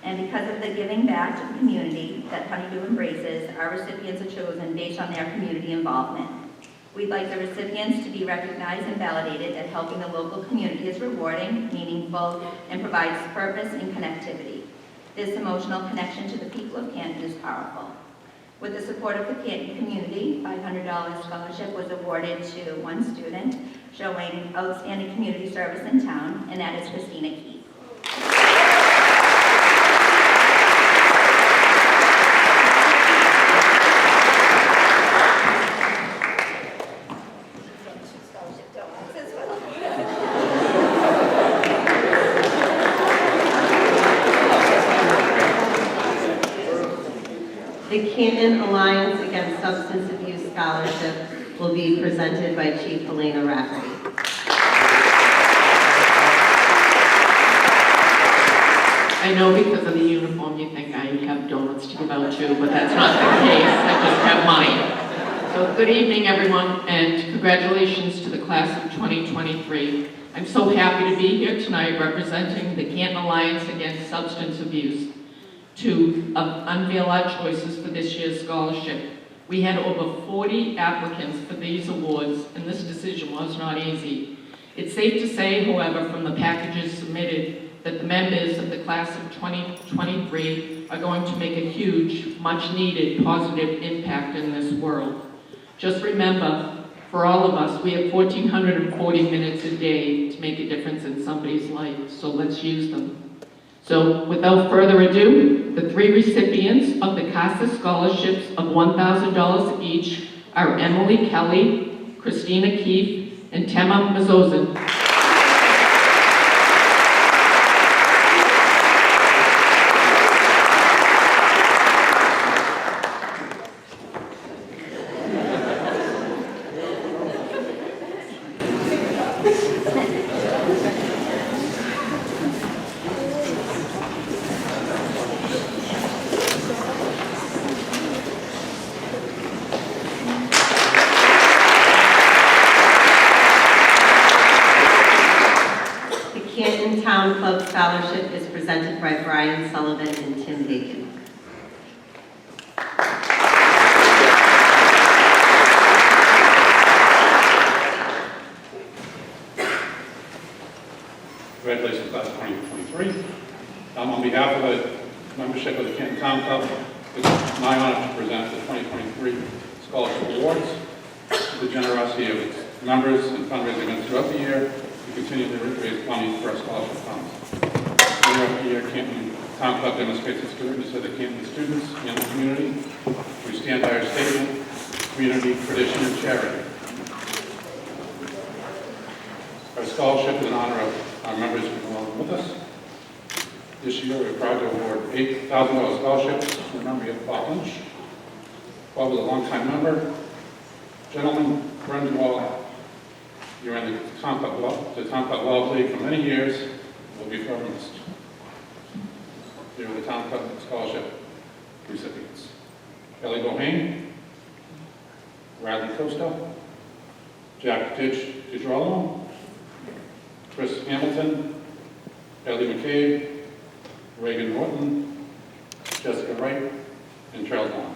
And because of the giving back to the community that Honeydew embraces, our recipients are chosen based on their community involvement. We'd like the recipients to be recognized and validated that helping the local community is rewarding, meaningful, and provides purpose and connectivity. This emotional connection to the people of Canton is powerful. With the support of the Canton community, $500 scholarship was awarded to one student showing outstanding community service in town, and that is Christina Keith. The Canton Alliance Against Substance Abuse Scholarship will be presented by Chief Helena Rafferty. I know because of the uniform you think I have donuts to give out to, but that's not the case. I just have mine. So good evening, everyone, and congratulations to the class of 2023. I'm so happy to be here tonight representing the Canton Alliance Against Substance Abuse to unveil our choices for this year's scholarship. We had over 40 applicants for these awards, and this decision was not easy. It's safe to say, however, from the packages submitted, that the members of the class of 2023 are going to make a huge, much-needed positive impact in this world. Just remember, for all of us, we have 1,440 minutes a day to make a difference in somebody's life, so let's use them. So, without further ado, the 3 recipients of the CASA scholarships of $1,000 each are Emily Kelly, Christina Keefe, and Tema Mazozin. Town Club Scholarship is presented by Brian Sullivan and Tim Bacon. Congratulations, class of 2023. On behalf of the membership of the Canton Town Club, it's my honor to present the 2023 Scholarship Awards. The generosity of its members and fundraising events throughout the year, we continue to raise money for our scholarship funds. Year after year, Canton Town Club demonstrates its commitment to the Canton students and the community. We stand by our statement, community, tradition, and charity. Our scholarship is in honor of our members who are along with us. This year, we're proud to award $8,000 scholarships in memory of Bob Lynch. Bob was a longtime member. Gentlemen, Brendan Wall, you're in the Town Club Law League for many years, will be forever missed. Here are the Town Club Scholarship recipients. Kelly Bohane, Riley Costa, Jack DiGirolamo, Chris Hamilton, Ellie McCabe, Reagan Norton, Jessica Wright, and Charles Long.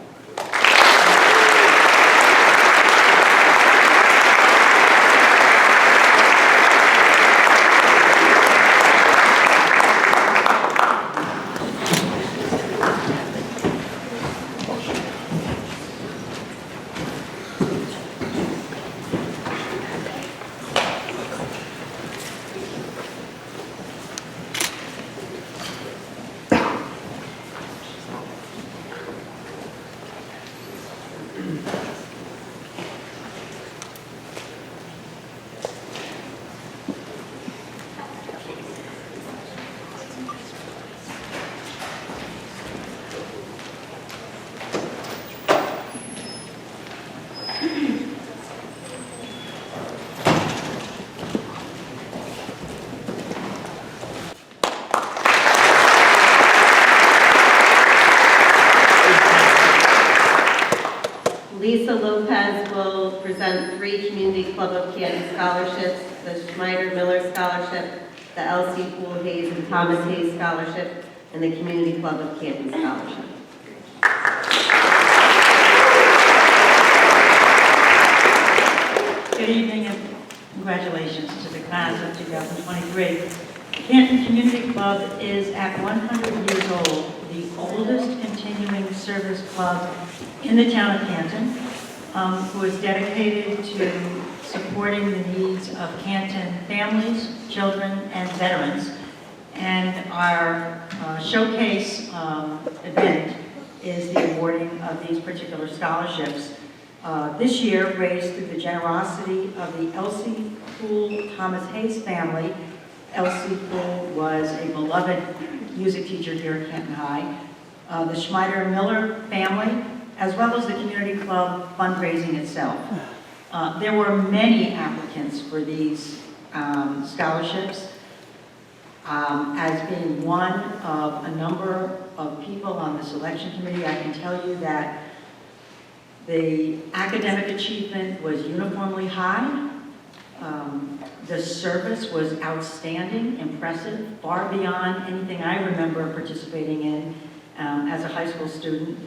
Lisa Lopez will present 3 Community Club of Canton scholarships, the Schmeider Miller Scholarship, the Elsie Poole Hayes and Thomas Hayes Scholarship, and the Community Club of Canton Scholarship. Good evening and congratulations to the class of 2023. Canton Community Club is at 100 years old, the oldest continuing service club in the town of Canton, who is dedicated to supporting the needs of Canton families, children, and veterans. And our showcase event is the awarding of these particular scholarships. This year, raised through the generosity of the Elsie Poole Thomas Hayes family. Elsie Poole was a beloved music teacher here at Canton High. The Schmeider Miller family, as well as the community club fundraising itself. There were many applicants for these scholarships. As being one of a number of people on the selection committee, I can tell you that the academic achievement was uniformly high. The service was outstanding, impressive, far beyond anything I remember participating in as a high school student.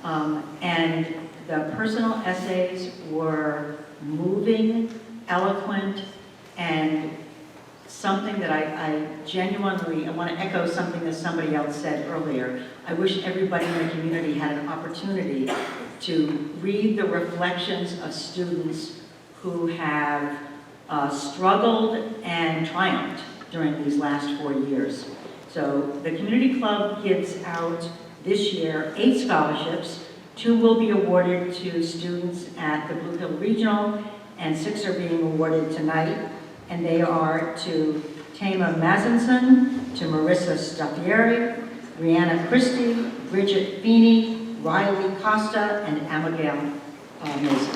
And the personal essays were moving, eloquent, and something that I want to echo something that somebody else said earlier. I wish everybody in the community had an opportunity to read the reflections of students who have struggled and triumphed during these last 4 years. So the community club gives out this year 8 scholarships. 2 will be awarded to students at the Blue Hill Regional, and 6 are being awarded tonight. And they are to Tama Mazinson, to Marissa Staffieri, Rihanna Christie, Bridget Feeney, Riley Costa, and Abigail Mason.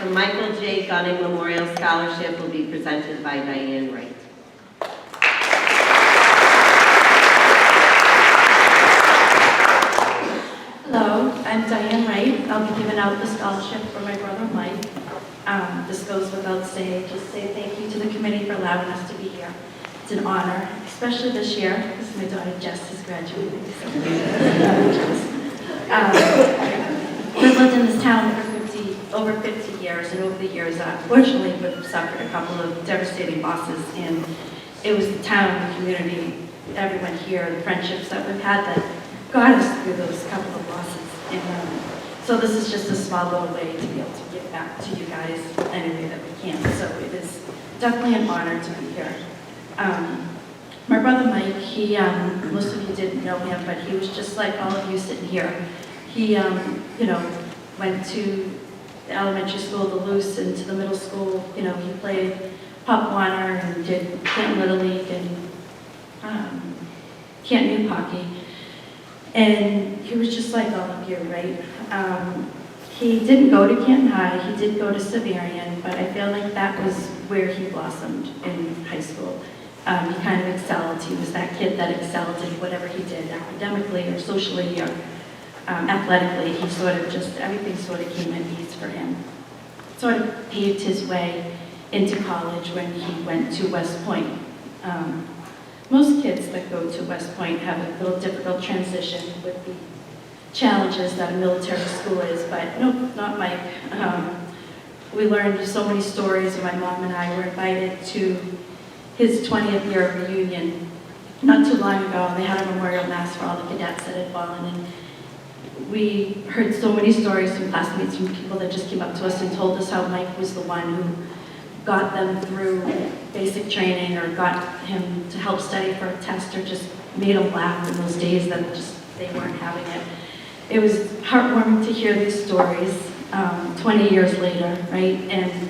The Michael J. Gunning Memorial Scholarship will be presented by Diane Wright. Hello, I'm Diane Wright. I'll be giving out the scholarship for my brother Mike. This goes without saying. Just say thank you to the committee for allowing us to be here. It's an honor, especially this year, because my daughter Jess is graduating. So we've lived in this town for over 50 years, and over the years, unfortunately, we've suffered a couple of devastating losses. And it was the town, the community, everyone here, the friendships that we've had that got us through those couple of losses. And so this is just a small little way to be able to give back to you guys any way that we can. Canton, so it is definitely an honor to be here. My brother Mike, he, most of you didn't know him, but he was just like all of you sitting here. He, went to the elementary school, the Luce, and to the middle school. He played Pop Warner and did Canton Little League and Canton Youth Hockey. And he was just like all of you, right? He didn't go to Canton High, he did go to Severian, but I feel like that was where he blossomed in high school. He kind of excelled. He was that kid that excelled in whatever he did, academically or socially or athletically. He sort of just, everything sort of came at ease for him. Sort of paved his way into college when he went to West Point. Most kids that go to West Point have a little difficult transition with the challenges that a military school is, but nope, not Mike. We learned so many stories. My mom and I were invited to his 20th year reunion not too long ago. They had a memorial mass for all the cadets that had fallen, and we heard so many stories from classmates, from people that just came up to us and told us how Mike was the one who got them through basic training or got him to help study for a test or just made them laugh in those days that just they weren't having it. It was heartwarming to hear these stories 20 years later, right? And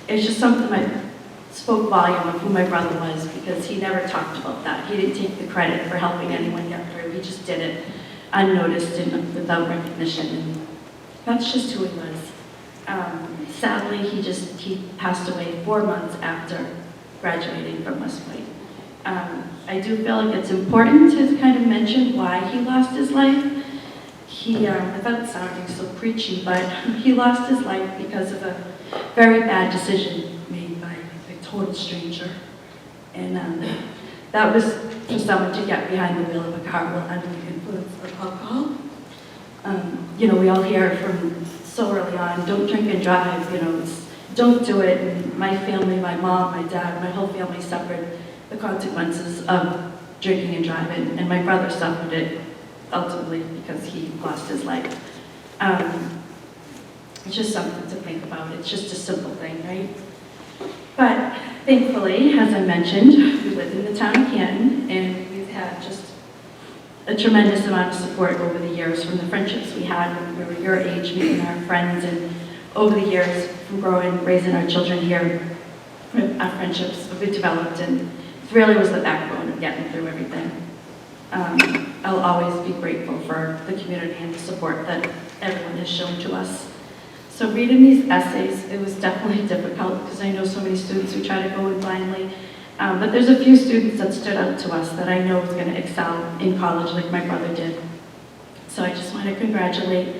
it's just something that spoke volume of who my brother was, because he never talked about that. He didn't take the credit for helping anyone get through. He just did it unnoticed and without recognition, and that's just who he was. Sadly, he passed away 4 months after graduating from West Point. I do feel like it's important to kind of mention why he lost his life. He, without sounding so preachy, but he lost his life because of a very bad decision made by a total stranger. And that was for someone to get behind the wheel of a car while under the influence of alcohol. We all hear from so early on, don't drink and drive, don't do it. And my family, my mom, my dad, my whole family suffered the consequences of drinking and driving, and my brother suffered it ultimately because he lost his life. It's just something to think about. It's just a simple thing, right? But thankfully, as I mentioned, we live in the town of Canton, and we've had just a tremendous amount of support over the years from the friendships we had when we were your age, meeting our friends, and over the years from growing, raising our children here, our friendships we've developed, and it really was the backbone of getting through everything. I'll always be grateful for the community and the support that everyone has shown to us. So reading these essays, it was definitely difficult because I know so many students who try to go in blindly. But there's a few students that stood out to us that I know is going to excel in college like my brother did. So I just want to congratulate.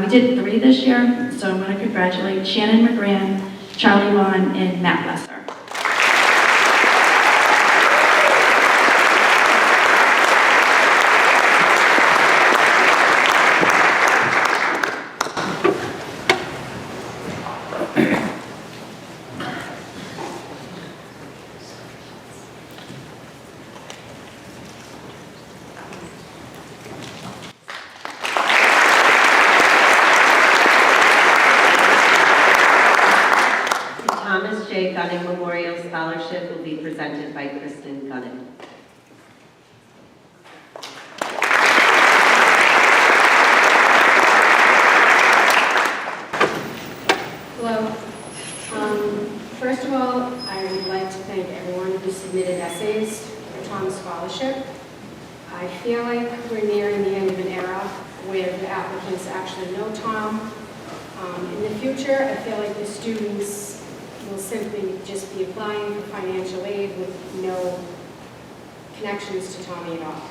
We did 3 this year, so I want to congratulate Shannon McGran, Charlie Vaughn, and Matt Lesser. Thomas J. Gunning Memorial Scholarship will be presented by Kristen Gunning. Hello. First of all, I would like to thank everyone who submitted essays for Tom's scholarship. I feel like we're nearing the end of an era where the applicants actually know Tom. In the future, I feel like the students will simply just be applying for financial aid with no connections to Tommy at all.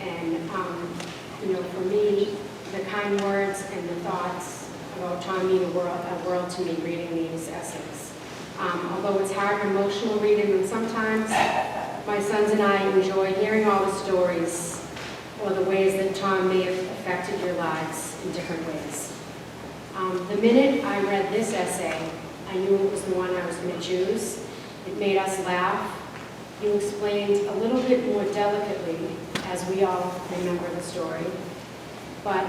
And, for me, the kind words and the thoughts about Tom mean a world to me reading these essays. Although it's hard and emotional reading them sometimes, my sons and I enjoy hearing all the stories or the ways that Tom may have affected your lives in different ways. The minute I read this essay, I knew it was the one I was going to choose. It made us laugh. You explained a little bit more delicately, as we all remember the story. But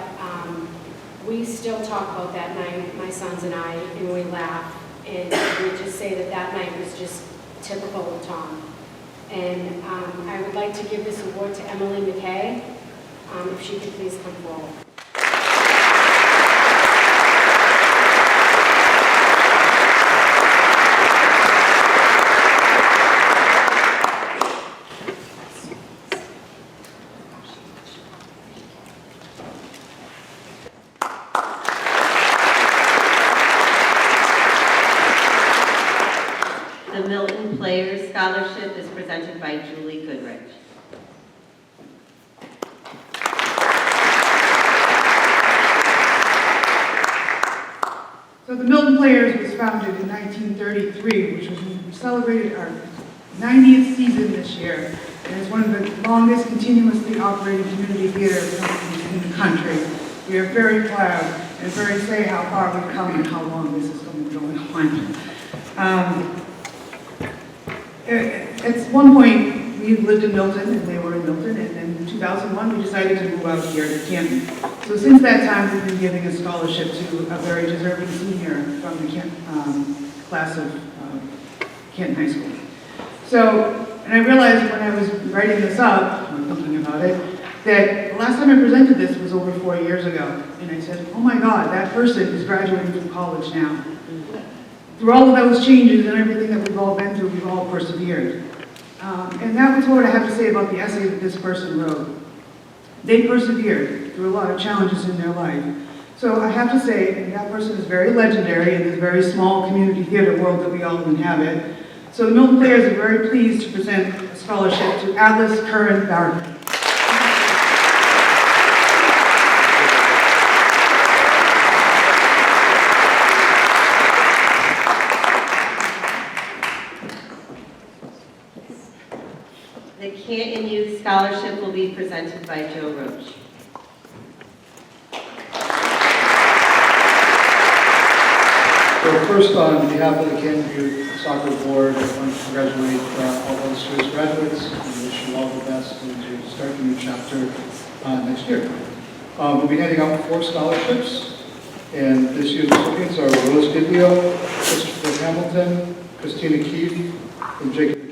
we still talk about that night, my sons and I, and we laugh. And I would just say that that night was just typical of Tom. And I would like to give this award to Emily McKay, if she could please come forward. The Milton Players Scholarship is presented by Julie Goodrich. So the Milton Players was founded in 1933, which was when we celebrated our 90th season this year, and it's one of the longest continuously operating community theater companies in the country. We are very proud and very say how far we've come and how long this is going on. At one point, we lived in Milton, and they were in Milton, and then in 2001, we decided to move out here to Canton. So since that time, we've been giving a scholarship to a very deserving senior from the class of Canton High School. So, and I realized when I was writing this up, or thinking about it, that the last time I presented this was over 4 years ago. And I said, oh my God, that person is graduating from college now. Through all of those changes and everything that we've all been through, we've all persevered. And that was what I have to say about the essay that this person wrote. They persevered through a lot of challenges in their life. So I have to say, that person is very legendary in this very small community theater world that we all inhabit. So the Milton Players are very pleased to present a scholarship to Atlas Curran Barker. The Canton Youth Scholarship will be presented by Joe Roach. So first, on behalf of the Canton Youth Soccer Board, I want to congratulate all those year's graduates and wish you all the best and to start the new chapter next year. We'll be handing out 4 scholarships, and this year's recipients are Rose Giglio, Christopher Hamilton, Christina Keefe, and Jacob.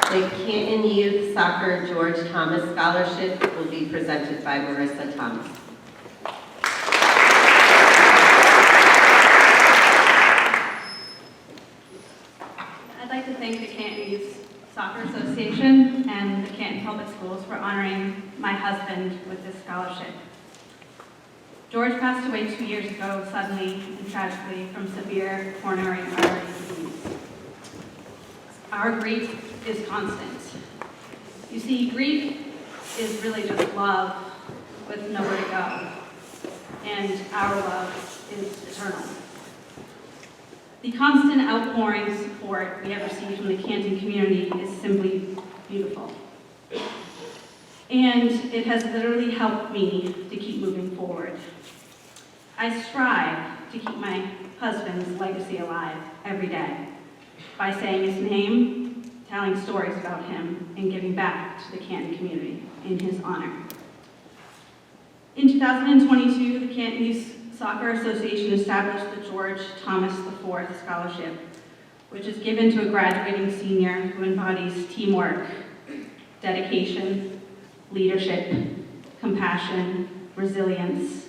The Canton Youth Soccer George Thomas Scholarship will be presented by Marissa Thomas. I'd like to thank the Canton Youth Soccer Association and the Canton Public Schools for honoring my husband with this scholarship. George passed away 2 years ago, suddenly and tragically, from severe coronary artery disease. Our grief is constant. You see, grief is really just love with nowhere to go, and our love is eternal. The constant outpouring support we have received from the Canton community is simply beautiful. And it has literally helped me to keep moving forward. I strive to keep my husband's legacy alive every day by saying his name, telling stories about him, and giving back to the Canton community in his honor. In 2022, the Canton Youth Soccer Association established the George Thomas IV Scholarship, which is given to a graduating senior who embodies teamwork, dedication, leadership, compassion, resilience,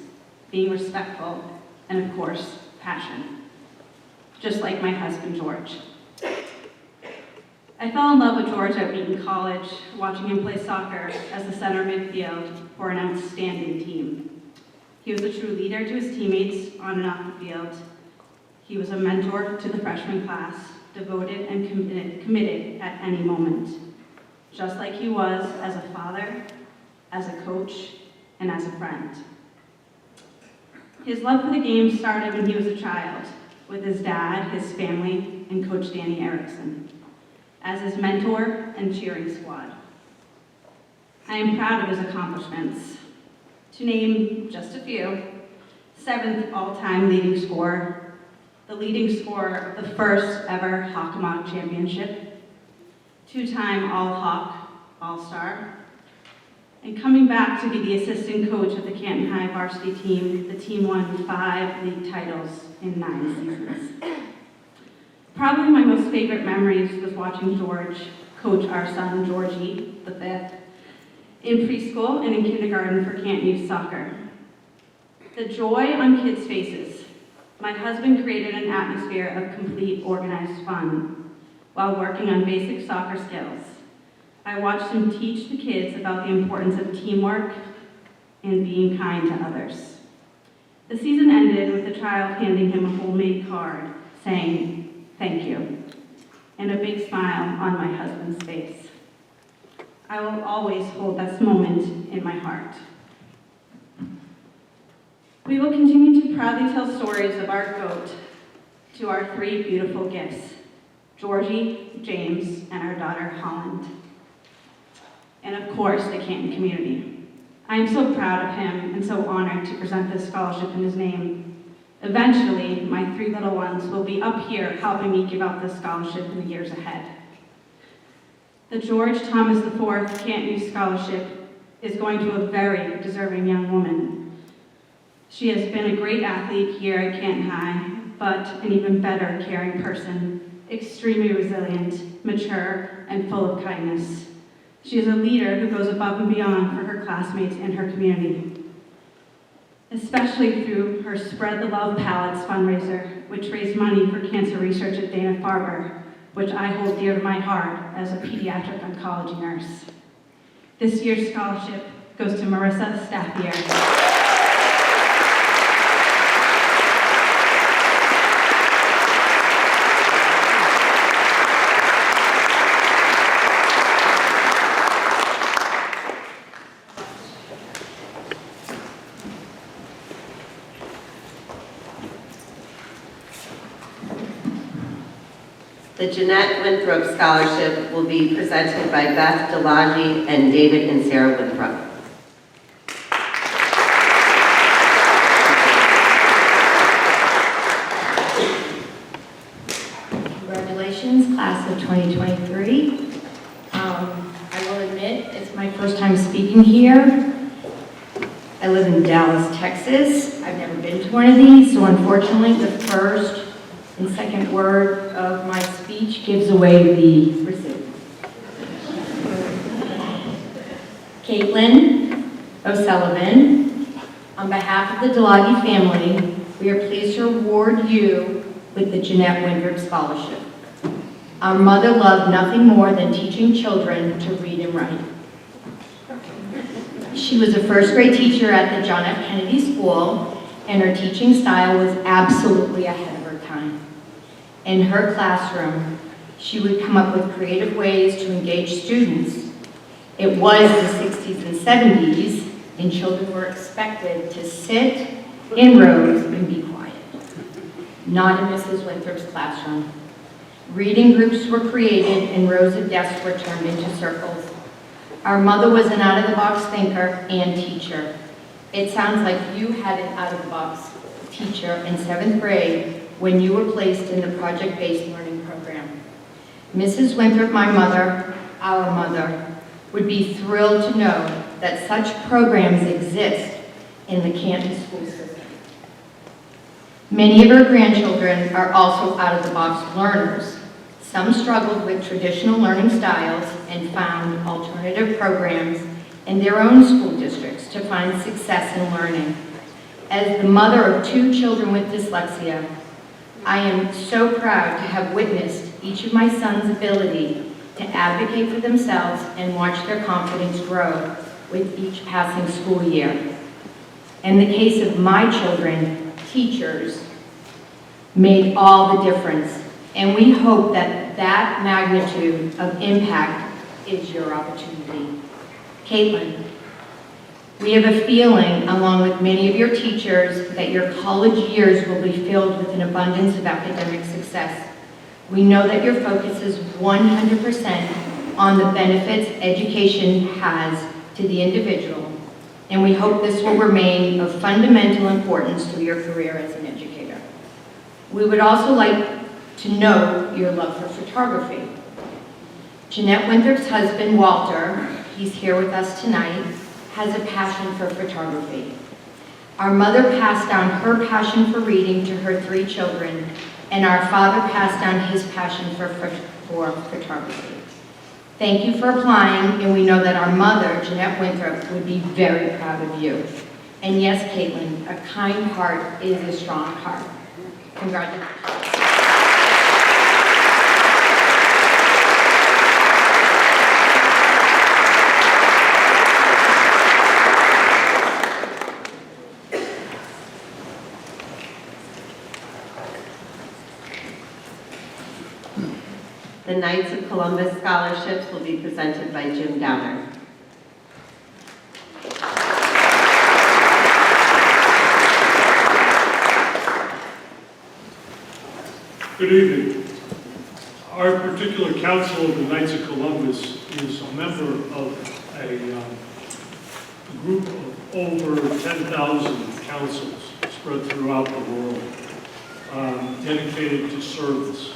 being respectful, and of course, passion. Just like my husband, George. I fell in love with George at Wheaton College, watching him play soccer as the center midfield for an outstanding team. He was a true leader to his teammates on and off the field. He was a mentor to the freshman class, devoted and committed at any moment, just like he was as a father, as a coach, and as a friend. His love for the game started when he was a child, with his dad, his family, and Coach Danny Erickson as his mentor and cheering squad. I am proud of his accomplishments. To name just a few: 7th all-time leading scorer, the leading scorer of the first ever Hockomock Championship, 2-time All-Hawk All-Star, and coming back to be the assistant coach of the Canton High varsity team, the team won 5 league titles in 9 seasons. Probably my most favorite memories was watching George coach our son, Georgie, the 5th, in preschool and in kindergarten for Canton Youth Soccer. The joy on kids' faces. My husband created an atmosphere of complete organized fun while working on basic soccer skills. I watched him teach the kids about the importance of teamwork and being kind to others. The season ended with the child handing him a homemade card saying, "Thank you," and a big smile on my husband's face. I will always hold that moment in my heart. We will continue to proudly tell stories of our GOAT to our 3 beautiful gifts, Georgie, James, and our daughter, Holland. And of course, the Canton community. I am so proud of him and so honored to present this scholarship in his name. Eventually, my 3 little ones will be up here helping me give out this scholarship in the years ahead. The George Thomas IV Canton Youth Scholarship is going to a very deserving young woman. She has been a great athlete here at Canton High, but an even better caring person, extremely resilient, mature, and full of kindness. She is a leader who goes above and beyond for her classmates and her community, especially through her Spread the Love Pallets fundraiser, which raised money for cancer research at Dana-Farber, which I hold dear to my heart as a pediatric oncology nurse. This year's scholarship goes to Marissa Staffier. The Jeanette Winthrop Scholarship will be presented by Beth Delagi and David and Sarah Winthrop. Congratulations, class of 2023. I will admit, it's my first time speaking here. I live in Dallas, Texas. I've never been to one of these, so unfortunately, the first and second word of my speech gives away the recipient. Caitlin O'Sullivan, on behalf of the Delagi family, we are pleased to award you with the Jeanette Winthrop Scholarship. Our mother loved nothing more than teaching children to read and write. She was a first grade teacher at the John F. Kennedy School, and her teaching style was absolutely ahead of her time. In her classroom, she would come up with creative ways to engage students. It was the 60s and 70s, and children were expected to sit in rows and be quiet. Not in Mrs. Winthrop's classroom. Reading groups were created and rows of desks were turned into circles. Our mother was an out-of-the-box thinker and teacher. It sounds like you had an out-of-the-box teacher in 7th grade when you were placed in the project-based learning program. Mrs. Winthrop, my mother, our mother, would be thrilled to know that such programs exist in the Canton school system. Many of her grandchildren are also out-of-the-box learners. Some struggled with traditional learning styles and found alternative programs in their own school districts to find success in learning. As the mother of 2 children with dyslexia, I am so proud to have witnessed each of my sons' ability to advocate for themselves and watch their confidence grow with each passing school year. In the case of my children, teachers made all the difference, and we hope that that magnitude of impact is your opportunity. Caitlin, we have a feeling, along with many of your teachers, that your college years will be filled with an abundance of academic success. We know that your focus is 100% on the benefits education has to the individual, and we hope this will remain of fundamental importance through your career as an educator. We would also like to know your love for photography. Jeanette Winthrop's husband, Walter, he's here with us tonight, has a passion for photography. Our mother passed down her passion for reading to her 3 children, and our father passed down his passion for photography. Thank you for applying, and we know that our mother, Jeanette Winthrop, would be very proud of you. And yes, Caitlin, a kind heart is a strong heart. Congratulations. The Knights of Columbus scholarships will be presented by Jim Downer. Good evening. Our particular council of the Knights of Columbus is a member of a group of over 10,000 councils spread throughout the world, dedicated to service.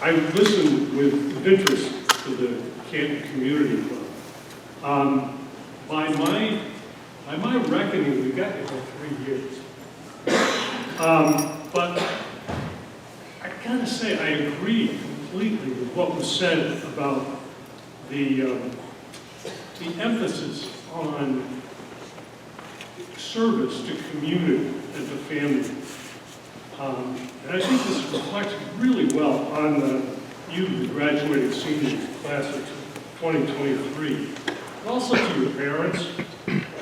I listened with interest to the Canton Community Club. By my reckoning, we got it for 3 years. But I gotta say, I agree completely with what was said about the emphasis on service to community and to family. And I think this reflects really well on you, the graduating senior class of 2023, and also to your parents,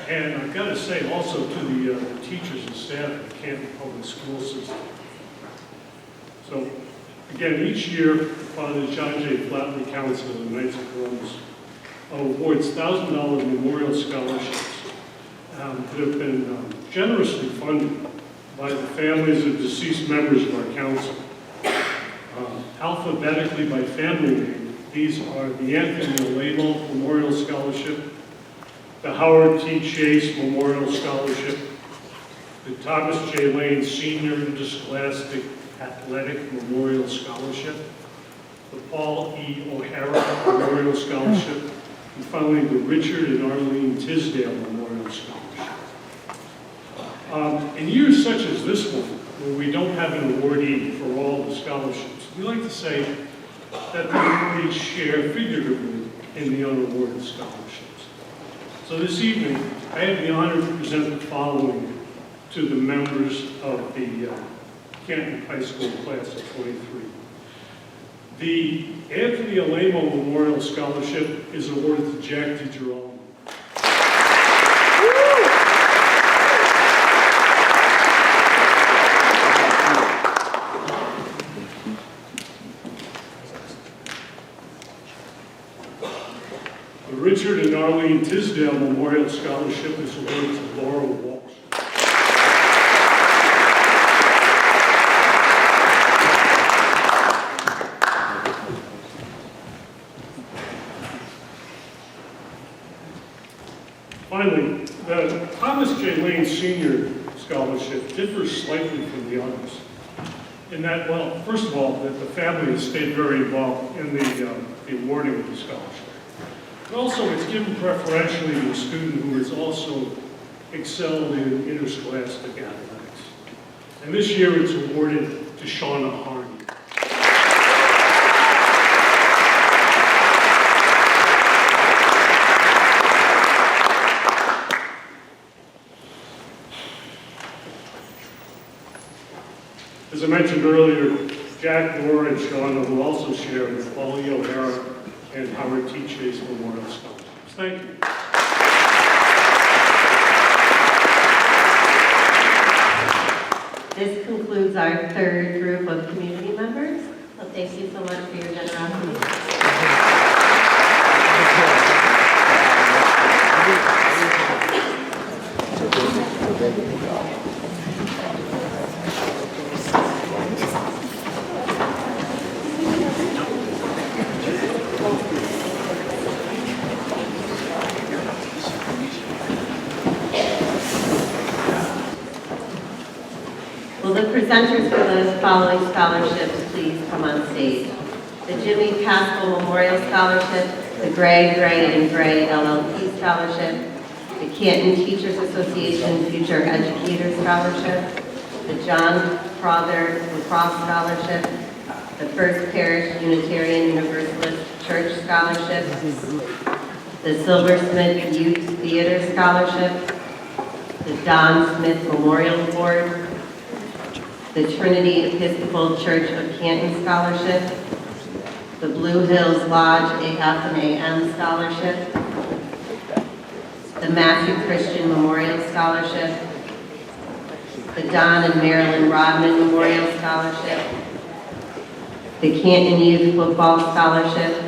and I've got to say also to the teachers and staff of the Canton Public School System. So, again, each year, Father John J. Flatley Council of the Knights of Columbus awards $1,000 memorial scholarships that have been generously funded by the families of deceased members of our council. Alphabetically by family name, these are the Anthony Alamo Memorial Scholarship, the Howard T. Chase Memorial Scholarship, the Thomas J. Lane Senior Interscholastic Athletic Memorial Scholarship, the Paul E. O'Hara Memorial Scholarship, and finally the Richard and Arlene Tisdale Memorial Scholarship. In years such as this one, where we don't have an awardee for all the scholarships, we like to say that the awardees share figuratively in the unawarded scholarships. So this evening, I have the honor to present the following to the members of the Canton High School class of 23. The Anthony Alamo Memorial Scholarship is awarded to Jack DiGirolamo. The Richard and Arlene Tisdale Memorial Scholarship is awarded to Laura Walsh. Finally, the Thomas J. Lane Senior Scholarship differs slightly from the others in that, well, first of all, that the family has stayed very involved in the awarding of the scholarship. But also, it's given preferentially to a student who has also excelled in interscholastic athletics. And this year, it's awarded to Shauna Harney. As I mentioned earlier, Jack, Laura, and Shauna will also share the Paul E. O'Hara and Howard T. Chase Memorial Scholarships. Thank you. This concludes our third group of community members. So thank you so much for your generosity. presenters for the following scholarships please come on stage? The Jimmy Pascal Memorial Scholarship, the Gray and Gray LLP Scholarship, the Canton Teachers Association Future Educator Scholarship, the John Crowther Lacrosse Scholarship, the First Parish Unitarian Universalist Church Scholarship, the Silversmith Youth Theater Scholarship, the Don Smith Memorial Award, the Trinity Episcopal Church of Canton Scholarship, the Blue Hills Lodge AF and AM Scholarship, the Matthew Christian Memorial Scholarship, the Don and Marilyn Rodman Memorial Scholarship, the Canton Youth Football Scholarship,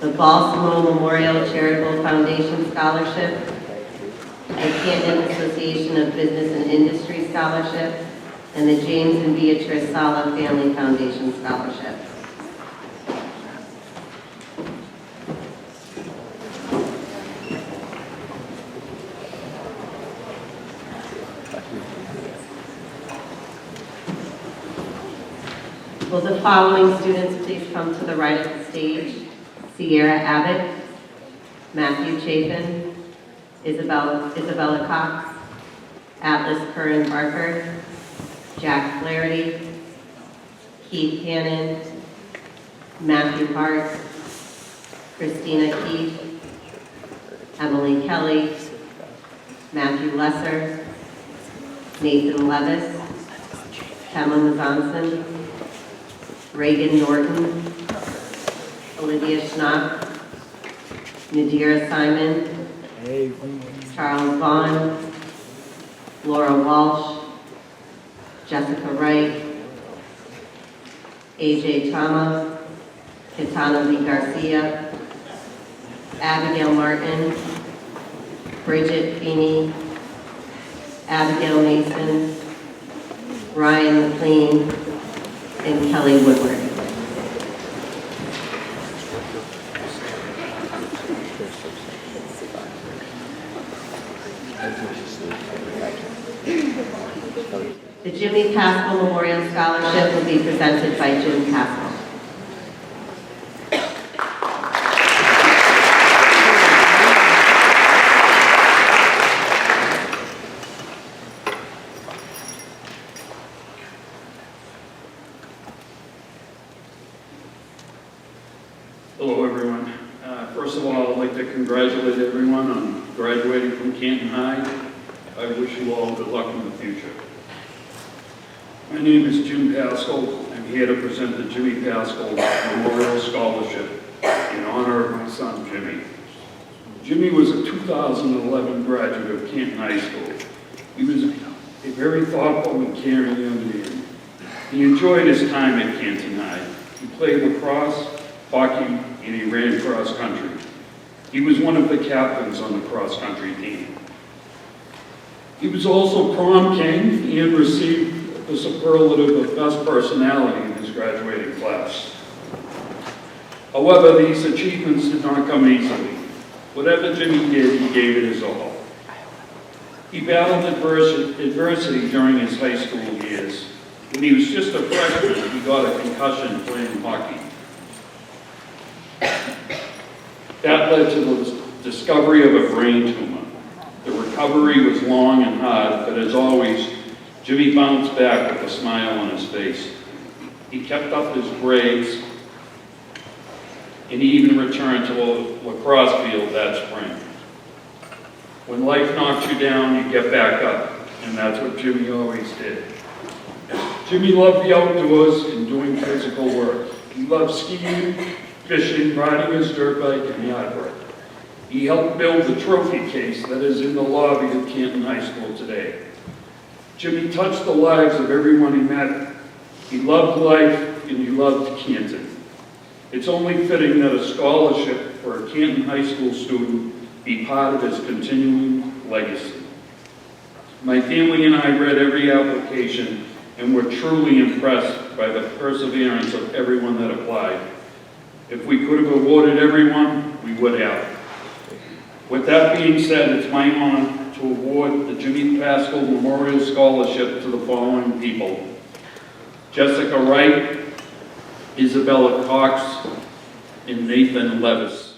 the Balsamo Memorial Charitable Foundation Scholarship, the Canton Association of Business and Industry Scholarship, and the James and Beatrice Sala Family Foundation Scholarship. Will the following students please come to the right of the stage? Sierra Abbott, Matthew Chapin, Isabella Cox, Atlas Curran Barker, Jack Flaherty, Keith Hannon, Matthew Hart, Christina Keith, Emily Kelly, Matthew Lesser, Nathan Levis, Emma Mazanson, Reagan Norton, Olivia Schnapp, Nadira Simon, Charles Vaughn, Laura Walsh, Jessica Wright, AJ Tama, Kitana Lee Garcia, Abigail Martin, Bridget Feeney, Abigail Mason, Ryan McLean, and Kelly Woodward. The Jimmy Pascal Memorial Scholarship will be presented by Jim Pascal. Hello, everyone. First of all, I'd like to congratulate everyone on graduating from Canton High. I wish you all good luck in the future. My name is Jim Pascal. I'm here to present the Jimmy Pascal Memorial Scholarship in honor of my son, Jimmy. Jimmy was a 2011 graduate of Canton High School. He was a very thoughtful and caring young man. He enjoyed his time at Canton High. He played lacrosse, hockey, and he ran cross country. He was one of the captains on the cross country team. He was also prom king and received the superlative of best personality in his graduating class. However, these achievements did not come easily. Whatever Jimmy did, he gave it his all. He battled adversity during his high school years. When he was just a freshman, he got a concussion playing hockey. That led to the discovery of a brain tumor. The recovery was long and hard, but as always, Jimmy bounced back with a smile on his face. He kept up his grades, and he even returned to a lacrosse field that spring. When life knocks you down, you get back up, and that's what Jimmy always did. Jimmy loved the outdoors and doing physical work. He loved skiing, fishing, riding his dirt bike, and yard work. He helped build the trophy case that is in the lobby of Canton High School today. Jimmy touched the lives of everyone he met. He loved life and he loved Canton. It's only fitting that a scholarship for a Canton High School student be part of his continuing legacy. My family and I read every application and were truly impressed by the perseverance of everyone that applied. If we could have awarded everyone, we would have. With that being said, it's my honor to to award the Jimmy Pascal Memorial Scholarship to the following people: Jessica Wright, Isabella Cox, and Nathan Levis.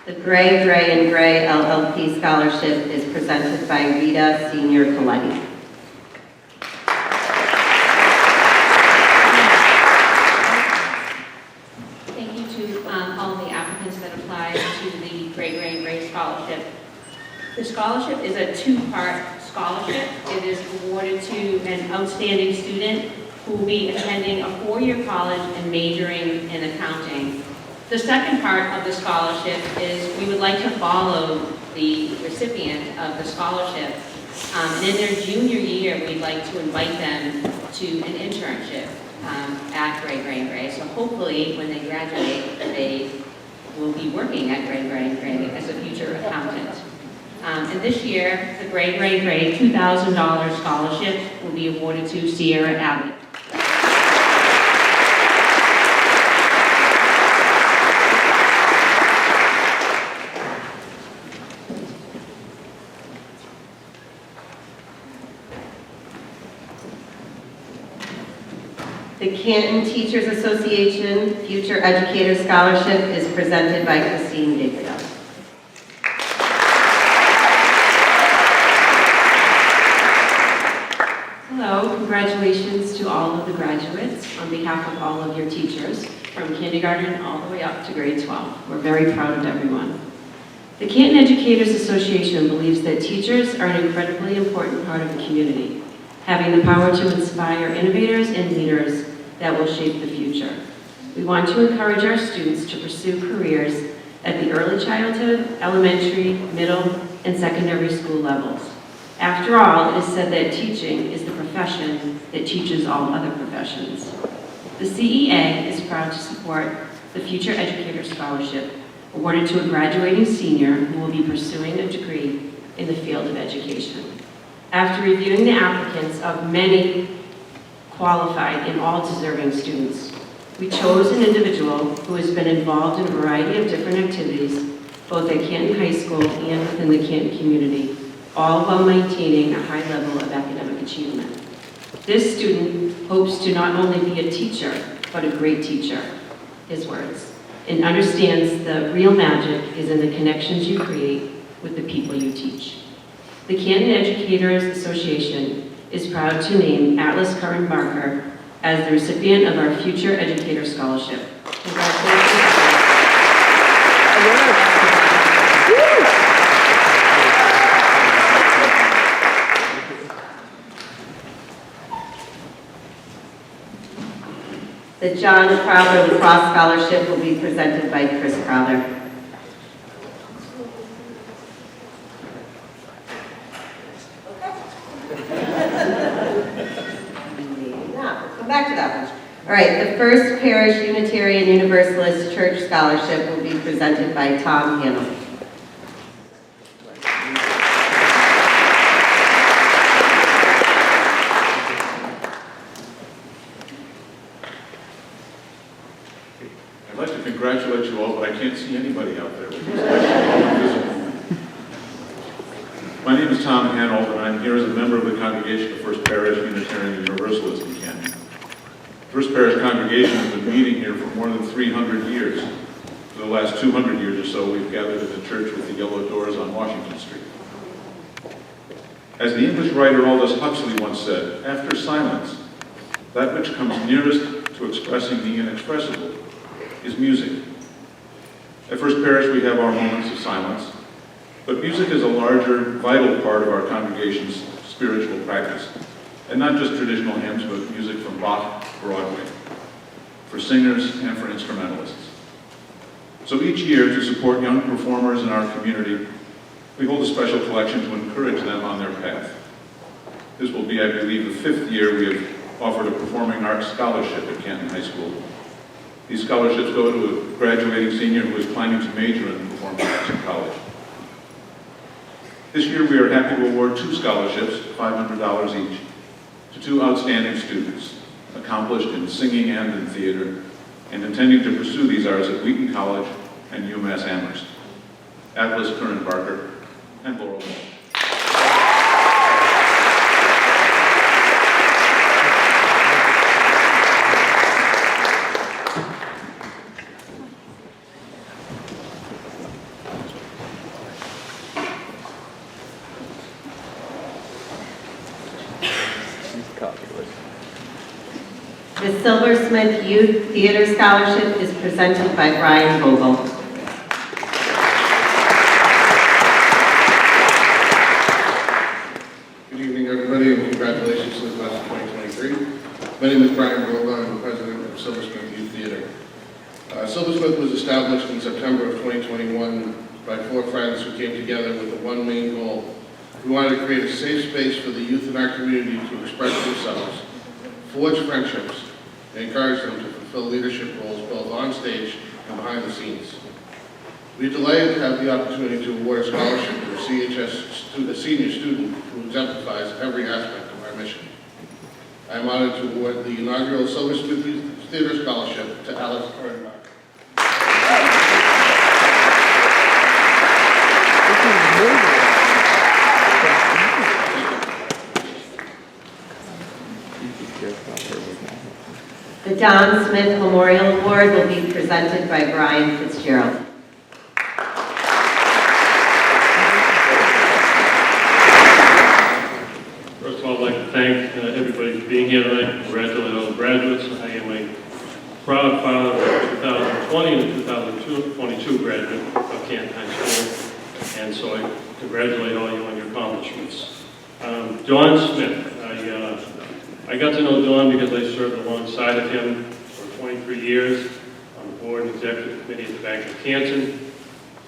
The Gray, Gray, and Gray LLP Scholarship is presented by Rita Senior Coletti. Thank you to all the applicants that applied to the Gray, Gray, Gray Scholarship. The scholarship is a two-part scholarship. It is awarded to an outstanding student who will be attending a four-year college and majoring in accounting. The second part of the scholarship is we would like to follow the recipient of the scholarship. And in their junior year, we'd like to invite them to an internship at Gray, Gray, Gray. So hopefully, when they graduate, they will be working at Gray, Gray, Gray as a future accountant. And this year, the Gray, Gray, Gray $2,000 scholarship will be awarded to Sierra Abbott. The Canton Teachers Association Future Educator Scholarship is presented by Christine Gabriel. Hello, congratulations to all of the graduates on behalf of all of your teachers from kindergarten all the way up to grade 12. We're very proud of everyone. The Canton Educators Association believes that teachers are an incredibly important part of the community, having the power to inspire innovators and leaders that will shape the future. We want to encourage our students to pursue careers at the early childhood, elementary, middle, and secondary school levels. After all, it is said that teaching is the profession that teaches all other professions. The CEA is proud to support the Future Educator Scholarship awarded to a graduating senior who will be pursuing a degree in the field of education. After reviewing the applicants of many qualified and all deserving students, we chose an individual who has been involved in a variety of different activities, both at Canton High School and within the Canton community, all while maintaining a high level of academic achievement. This student hopes to not only be a teacher, but a great teacher, his words, and understands the real magic is in the connections you create with the people you teach. The Canton Educators Association is proud to name Atlas Curran Barker as the recipient of our Future Educator Scholarship. Congratulations. The John Crowther Lacrosse Scholarship will be presented by Chris Crowther. Come back to that one. All right, the First Parish Unitarian Universalist Church Scholarship will be presented by Tom Hamill. I'd like to congratulate you all, but I can't see anybody out there. Which is actually invisible. My name is Tom Hanold, and I'm here as a member of the congregation of First Parish Unitarian Universalist in Canton. First Parish congregation has been meeting here for more than 300 years. For the last 200 years or so, we've gathered at the church with the yellow doors on Washington Street. As the English writer Aldous Huxley once said, after silence, that which comes nearest to expressing the inexpressible is music. At First Parish, we have our moments of silence, but music is a larger, vital part of our congregation's spiritual practice, and not just traditional hymns, but music from Bach, Broadway, for singers and for instrumentalists. So each year, to support young performers in our community, We hold a special collection to encourage them on their path. This will be, I believe, the 5th year we have offered a performing arts scholarship at Canton High School. These scholarships go to a graduating senior who is planning to major in performing arts in college. This year we are happy to award 2 scholarships, $500 each, to 2 outstanding students, accomplished in singing and in theater, and intending to pursue these arts at Wheaton College and UMass Amherst. Atlas Curran Barker and Laurel Moore. The Silversmith Youth Theater Scholarship is presented by Brian Vogel. Good evening, everybody, and congratulations to the class of 2023. My name is Brian Vogel. I'm the president of Silversmith Youth Theater. Silversmith was established in September of 2021 by 4 friends who came together with the one main goal. We wanted to create a safe space for the youth in our community to express themselves, forge friendships, and encourage them to fulfill leadership roles both on stage and behind the scenes. We're delighted to have the opportunity to award a scholarship to a senior student who exemplifies every aspect of our mission. I am honored to award the inaugural Silversmith Youth Theater Scholarship to Alex Curran. The Don Smith Memorial Award will be presented by Brian Fitzgerald. First of all, I'd like to thank everybody for being here tonight. Congratulate all the graduates. I am a proud father of a 2020 and a 2022 graduate of Canton High School, and so I congratulate all you on your accomplishments. John Smith, I got to know John because I served alongside of him for 23 years on the board and executive committee at the Bank of Canton,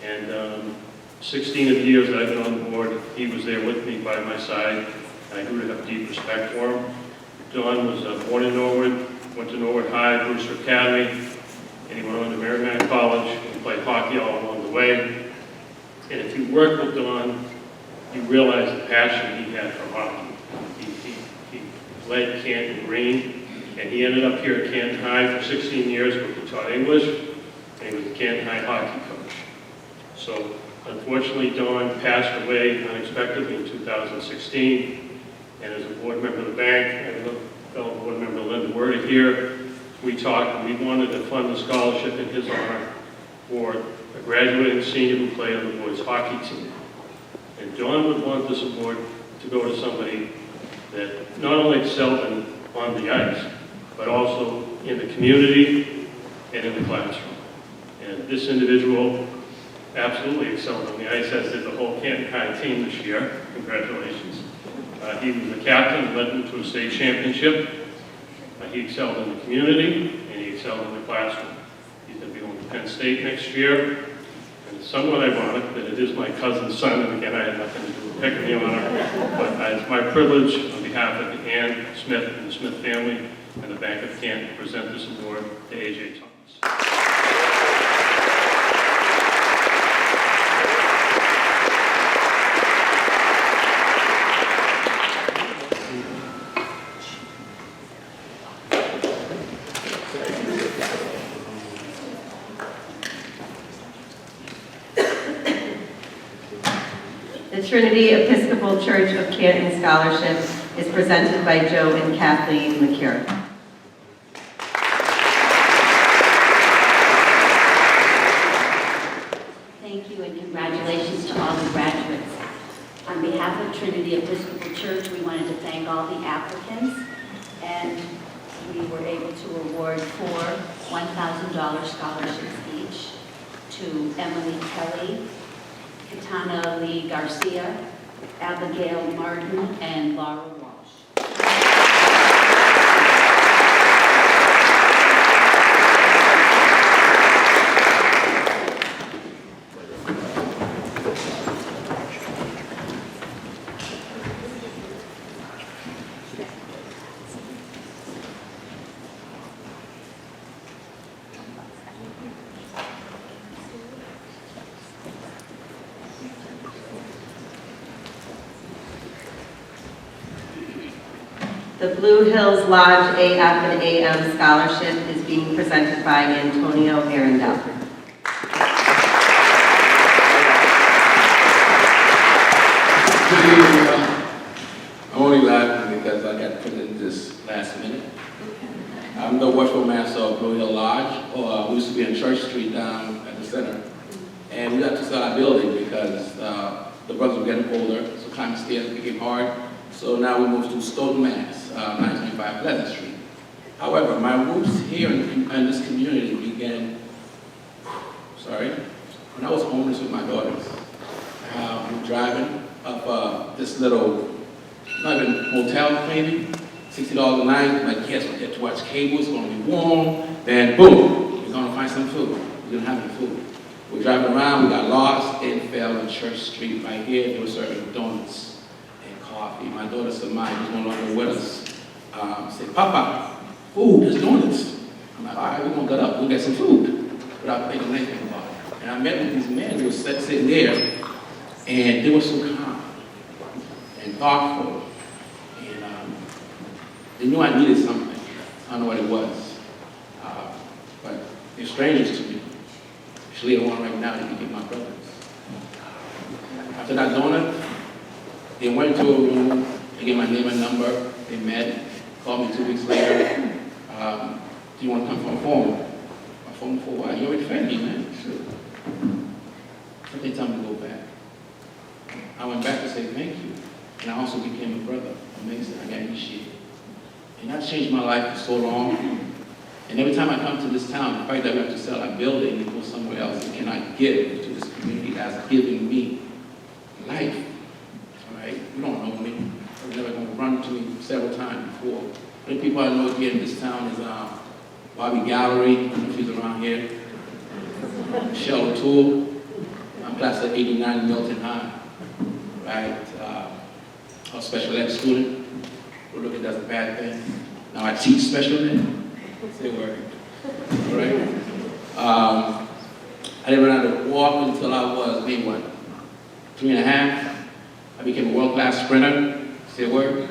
and 16 of the years that I've been on the board, he was there with me by my side. I grew to have deep respect for him. John was born in Norwood, went to Norwood High, Brewster Academy, and he went on to Merrimack College and played hockey all along the way. And if you worked with John, you realize the passion he had for hockey. He led Canton Green, and he ended up here at Canton High for 16 years where he taught English, and he was the Canton High hockey coach. So unfortunately, Don passed away unexpectedly in 2016. And as a board member of the bank, and a fellow board member Linda Werder here, we talked and we wanted to fund a scholarship in his honor for a graduating senior who played on the boys hockey team. And John would want this award to go to somebody that not only excelled on the ice, but also in the community and in the classroom. And this individual absolutely excelled on the ice, as did the whole Canton High team this year. Congratulations. He was the captain, led them to a state championship. He excelled in the community, and he excelled in the classroom. He's going to be going to Penn State next year. And it's somewhat ironic that it is my cousin's son, and again, I had nothing to do with picking the honor, but it's my privilege on behalf of Ann Smith and the Smith family and the Bank of Canton to present this award to A.J. Thomas. The Trinity Episcopal Church of Canton Scholarship is presented by Joe and Kathleen McCure. Thank you and congratulations to all the graduates. On behalf of Trinity Episcopal Church, we wanted to thank all the applicants, and we were able to award 4 $1,000 scholarships each to Emily Kelly, Katana Lee Garcia, Abigail Martin, and Laura Walsh. The Blue Hills Lodge AF and AM Scholarship is being presented by Antonio Arundel. Good evening. I'm only laughing because I got put in this last minute. I'm the worshipful master of Blue Hill Lodge, or we used to be in Church Street down at the center. And we got to sell our building because the brothers were getting older, so climbing stairs became hard. So now we moved to Stoughton, Mass, 925 Pleasant Street. However, my roots here in this community began, when I was homeless with my daughters. We were driving up this little, not even motel maybe, $60 a night. My kids would get to watch cable, it's gonna be warm. Then boom, we're gonna find some food. We didn't have any food. We're driving around, we got lost and fell on Church Street right here. They were serving donuts and coffee. My daughter Samaya, who's no longer with us, said, Papa, food, there's donuts. I'm like, all right, we're gonna get up, we'll get some food, without thinking anything about it. And I met with these men, they were sitting there, and they were so calm and thoughtful. And they knew I needed something. I don't know what it was. But they're strangers to me. Actually, the one right now, they became my brothers. After that donut, they went to a room, they gave my name and number, they met, called me 2 weeks later. Do you want to come for a phone? A phone for what? You already fed me, man. Sure. But they tell me to go back. I went back to say thank you. And I also became a brother. Amazing, I got initiated. And that changed my life for so long. And every time I come to this town, the fact that we have to sell our building and go somewhere else, and can I give to this community that's giving me life? All right? You don't know me. I've never going to run to me several times before. The people I know here in this town is Bobby Gallery, I don't know if he's around here. Michelle O'Toole. I'm class of 89 Milton High. Right? A special ed student. We're looking at that's a bad thing. Now I teach special ed. Say a word. All right? I didn't learn how to walk until I was maybe what? 3.5. I became a world-class sprinter. Say a word.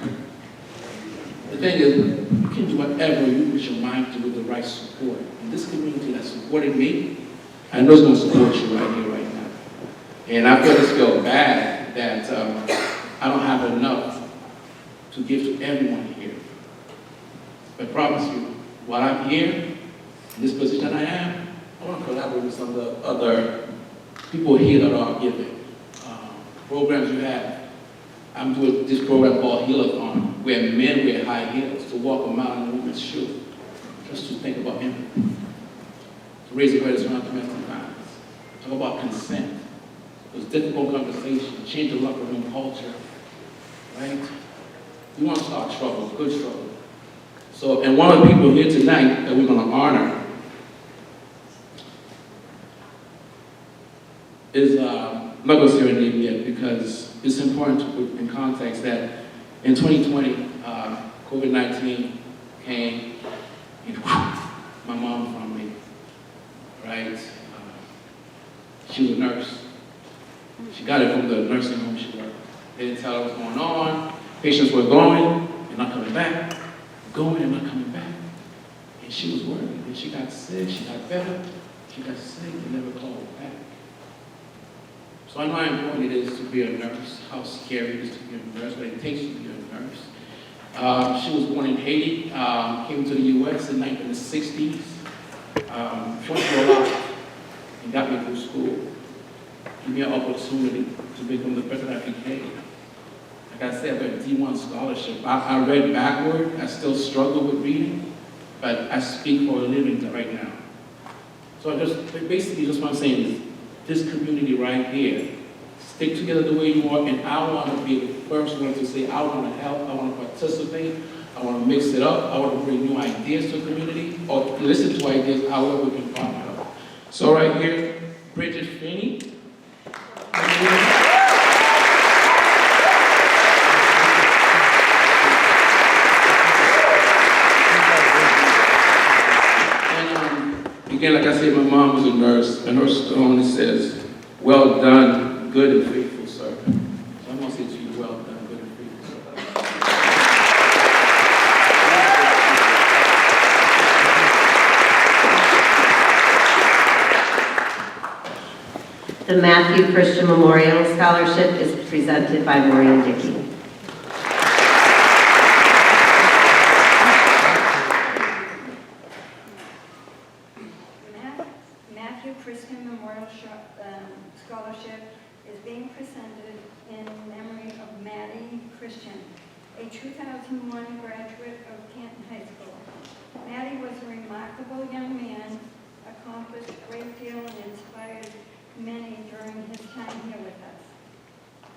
The thing is, you can do whatever you put your mind to with the right support. And this community that supported me, I know it's going to support you right here, right now. And I feel bad that I don't have enough to give to everyone here. But I promise you, while I'm here, in this position I am, I want to collaborate with some of the other people here that are giving. Programs you have. I'm doing this program called Heal-a-thon, where men wear high heels to walk a mile in a woman's shoe, just to think about him. To raise awareness around domestic violence. Talk about consent. Those difficult conversations, change the locker room culture, right? We want to start trouble, good trouble. So, and one of the people here tonight that we're going to honor is, I'm not going to say her name yet because it's important to put in context that in 2020, COVID-19 came and my mom found me, right? She was a nurse. She got it from the nursing home she worked. They didn't tell her what was going on. Patients were going and not coming back, going and not coming back. And she was worried. And she got sick, she got better, she got sick and never called back. So I know how important it is to be a nurse, how scary it is to be a nurse, what it takes to be a nurse. She was born in Haiti, came to the U.S. in the 1960s. She went through a lot and got me through school. Give me an opportunity to become the person I became. Like I said, I got a D1 scholarship. I read backward. I still struggle with reading, but I speak for a living right now. So I basically just want to say is, this community right here, stick together the way you are, and I want to be the first one to say, I want to help, I want to participate, I want to mix it up, I want to bring new ideas to the community, or listen to ideas, however we can partner up. So right here, Bridget Finney. Again, like I said, my mom was a nurse, and her stone says, well done, good and faithful servant. So I'm going to say to you, well done, good and faithful servant. The Matthew Christian Memorial Scholarship is presented by Maureen Dickey. Matthew Christian Memorial Scholarship is being presented in memory of Maddie Christian, a 2001 graduate of Canton High School. Maddie was a remarkable young man, accomplished a great deal and inspired many during his time here with us.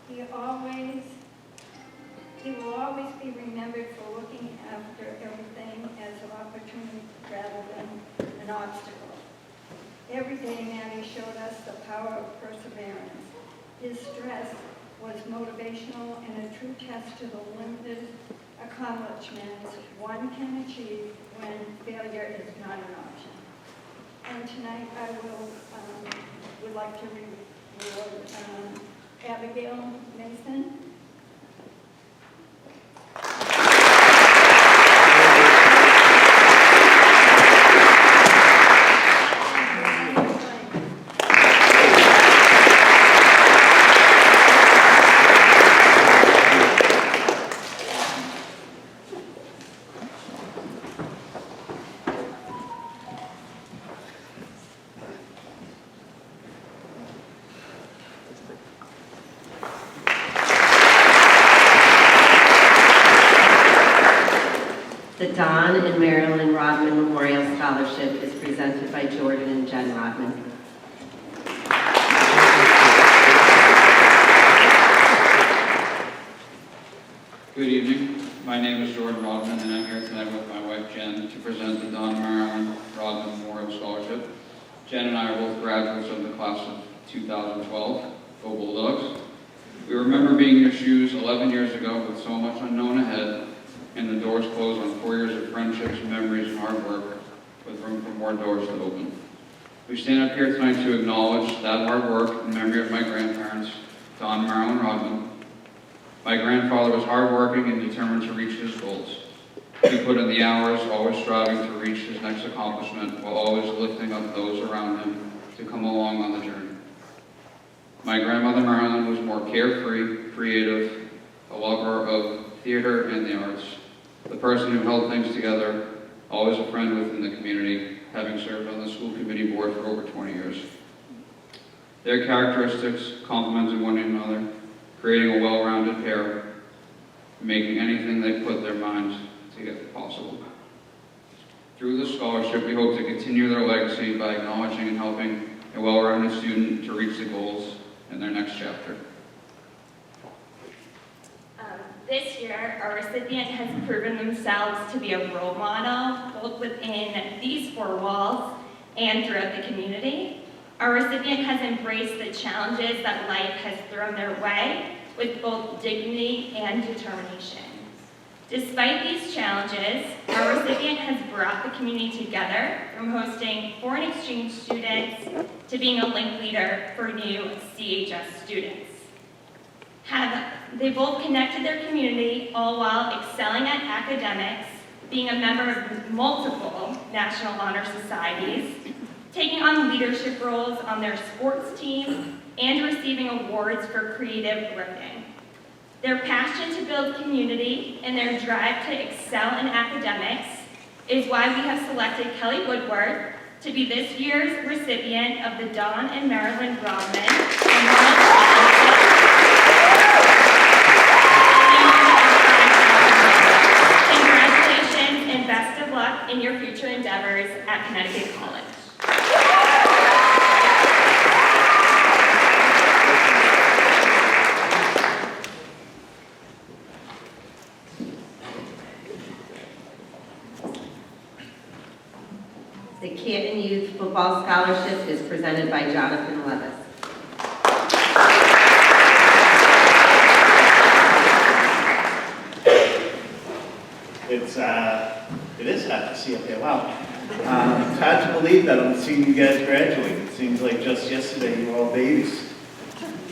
He will always be remembered for looking after everything as an opportunity rather than an obstacle. Every day Maddie showed us the power of perseverance. His stress was motivational and a true test to the limited accomplishments one can achieve when failure is not an option. And tonight I would like to reward Abigail Mason. The Don and Marilyn Rodman Memorial Scholarship is presented by Jordan and Jen Rodman. Good evening. My name is Jordan Rodman, and I'm here tonight with my wife Jen to present the Don Marilyn Rodman Memorial Scholarship. Jen and I are both graduates of the class of 2012. Go Bulldogs. We remember being in your shoes 11 years ago with so much unknown ahead, and the doors closed on 4 years of friendships, memories, and hard work, with room for more doors to open. We stand up here tonight to acknowledge that hard work in memory of my grandparents, Don and Marilyn Rodman. My grandfather was hardworking and determined to reach his goals. He put in the hours, always striving to reach his next accomplishment, while always lifting up those around him to come along on the journey. My grandmother Marilyn was more carefree, creative, a lover of theater and the arts, the person who held things together, always a friend within the community, having served on the school committee board for over 20 years. Their characteristics complemented one another, creating a well-rounded pair, making anything they put their minds to get possible. Through this scholarship, we hope to continue their legacy by acknowledging and helping a well-rounded student to reach the goals in their next chapter. This year, our recipient has proven themselves to be a role model, both within these four walls and throughout the community. Our recipient has embraced the challenges that life has thrown their way with both dignity and determination. Despite these challenges, our recipient has brought the community together, from hosting foreign exchange students to being a link leader for new CHS students. They both connected their community, all while excelling at academics, being a member of multiple National Honor Societies, taking on leadership roles on their sports team, and receiving awards for creative writing. Their passion to build community and their drive to excel in academics is why we have selected Kelly Woodward to be this year's recipient of the Don and Marilyn Rodman Memorial Scholarship. Congratulations and best of luck in your future endeavors at Connecticut College. The Canton Youth Football Scholarship is presented by Jonathan Levis. It is hard to see up there. Wow. It's hard to believe that I'm seeing you guys graduate. It seems like just yesterday you were all babies.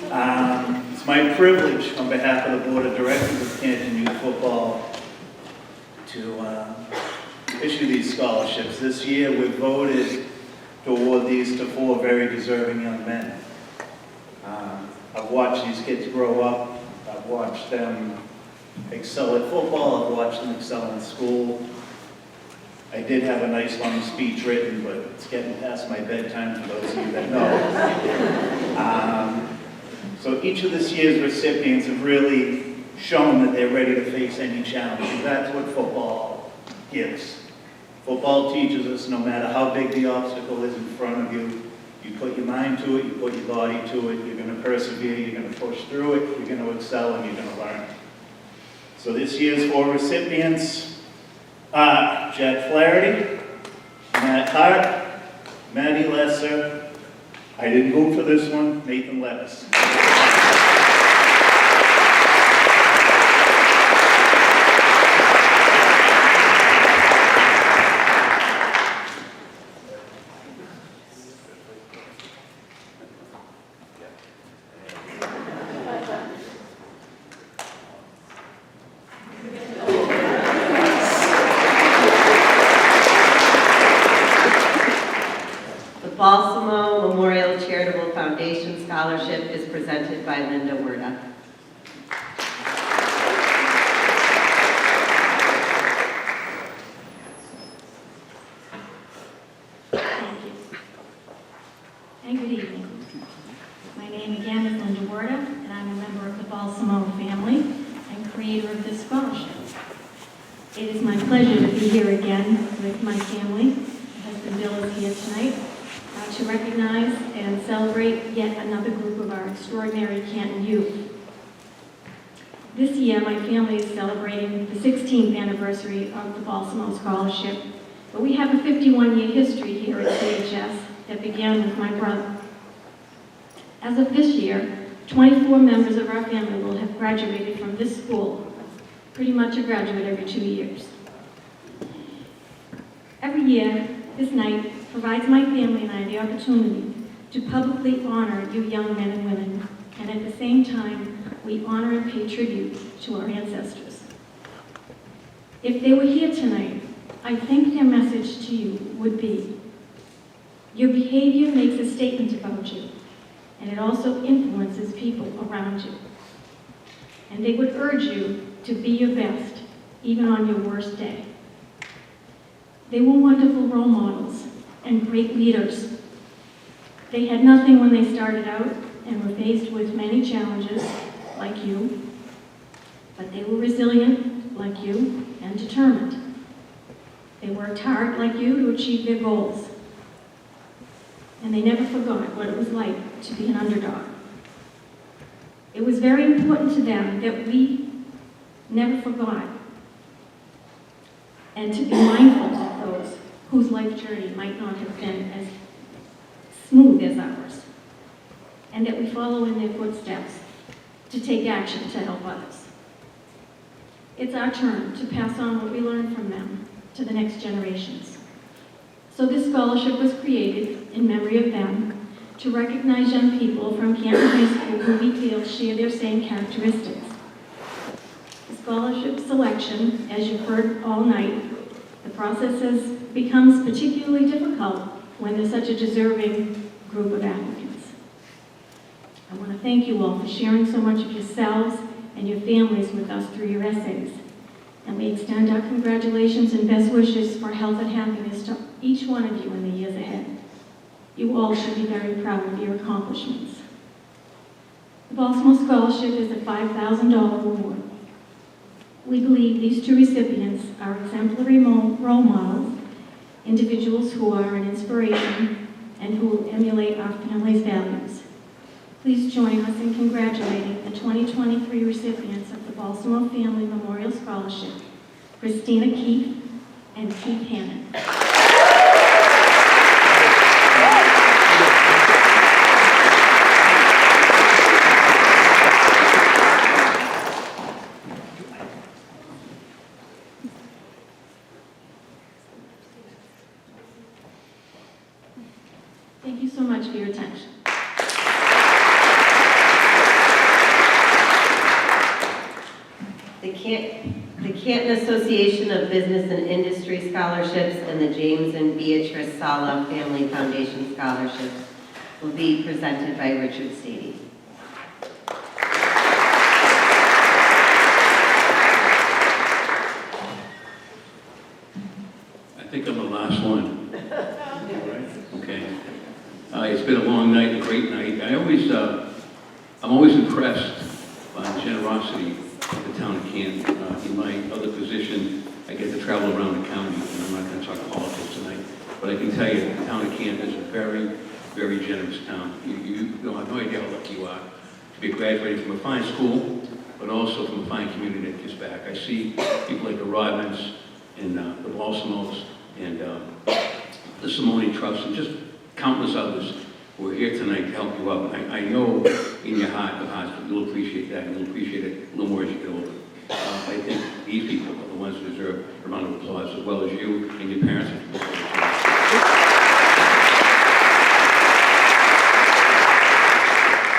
It's my privilege on behalf of the Board of Directors of Canton Youth Football to issue these scholarships. This year we voted to award these to 4 very deserving young men. I've watched these kids grow up. I've watched them excel at football. I've watched them excel in school. I did have a nice long speech written, but it's getting past my bedtime for those of you that know. So each of this year's recipients have really shown that they're ready to face any challenge. And that's what football gives. Football teaches us no matter how big the obstacle is in front of you, you put your mind to it, you put your body to it, you're going to persevere, you're going to push through it, you're going to excel, and you're going to learn. So this year's 4 recipients are Jack Flaherty, Matt Hart, Maddie Lesser, I didn't vote for this one, Nathan Levis. Balsamo Memorial Charitable Foundation Scholarship is presented by Linda Werda. Thank you. And good evening. My name again is Linda Werda, and I'm a member of the Balsamo family and creator of this scholarship. It is my pleasure to be here again with my family. My husband Bill is here tonight. To recognize and celebrate yet another group of our extraordinary Canton youth. This year, my family is celebrating the 16th anniversary of the Balsamo Scholarship, but we have a 51-year history here at CHS that began with my brother. As of this year, 24 members of our family will have graduated from this school, pretty much a graduate every 2 years. Every year, this night provides my family and I the opportunity to publicly honor you young men and women, and at the same time, we honor and pay tribute to our ancestors. If they were here tonight, I think their message to you would be, your behavior makes a statement about you, and it also influences people around you. And they would urge you to be your best, even on your worst day. They were wonderful role models and great leaders. They had nothing when they started out and were faced with many challenges, like you, but they were resilient, like you, and determined. They worked hard, like you, to achieve their goals. And they never forgot what it was like to be an underdog. It was very important to them that we never forgot and to be mindful of those whose life journey might not have been as smooth as ours, and that we follow in their footsteps to take action to help others. It's our turn to pass on what we learned from them to the next generations. So this scholarship was created in memory of them to recognize young people from Canton High School who we feel share their same characteristics. The scholarship selection, as you've heard all night, the process becomes particularly difficult when there's such a deserving group of applicants. I want to thank you all for sharing so much of yourselves and your families with us through your essays. And we extend our congratulations and best wishes for health and happiness to each one of you in the years ahead. You all should be very proud of your accomplishments. The Balsamo Scholarship is a $5,000 award. We believe these 2 recipients are exemplary role models, individuals who are an inspiration and who will emulate our family's values. Please join us in congratulating the 2023 recipients of the Balsamo Family Memorial Scholarship, Christina Keith and Keith Hannon. Thank you so much for your attention. The Canton Association of Business and Industry Scholarships and the James and Beatrice Sala Family Foundation Scholarships will be presented by Richard Stady. great night. I'm always impressed by the generosity of the town of Canton. In my other position, I get to travel around the county, and I'm not going to talk politics tonight, but I can tell you the town of Canton is a very, very generous town. You don't have no idea how lucky you are to be graduating from a fine school, but also from a fine community that gives back. I see people like the Rodmans and the Balsamos and the Simone Trust and just countless others who are here tonight to help you out. I know in your heart of hearts that you'll appreciate that, and you'll appreciate it a little more as you get older. I think these people are the ones who deserve a round of applause, as well as you and your parents.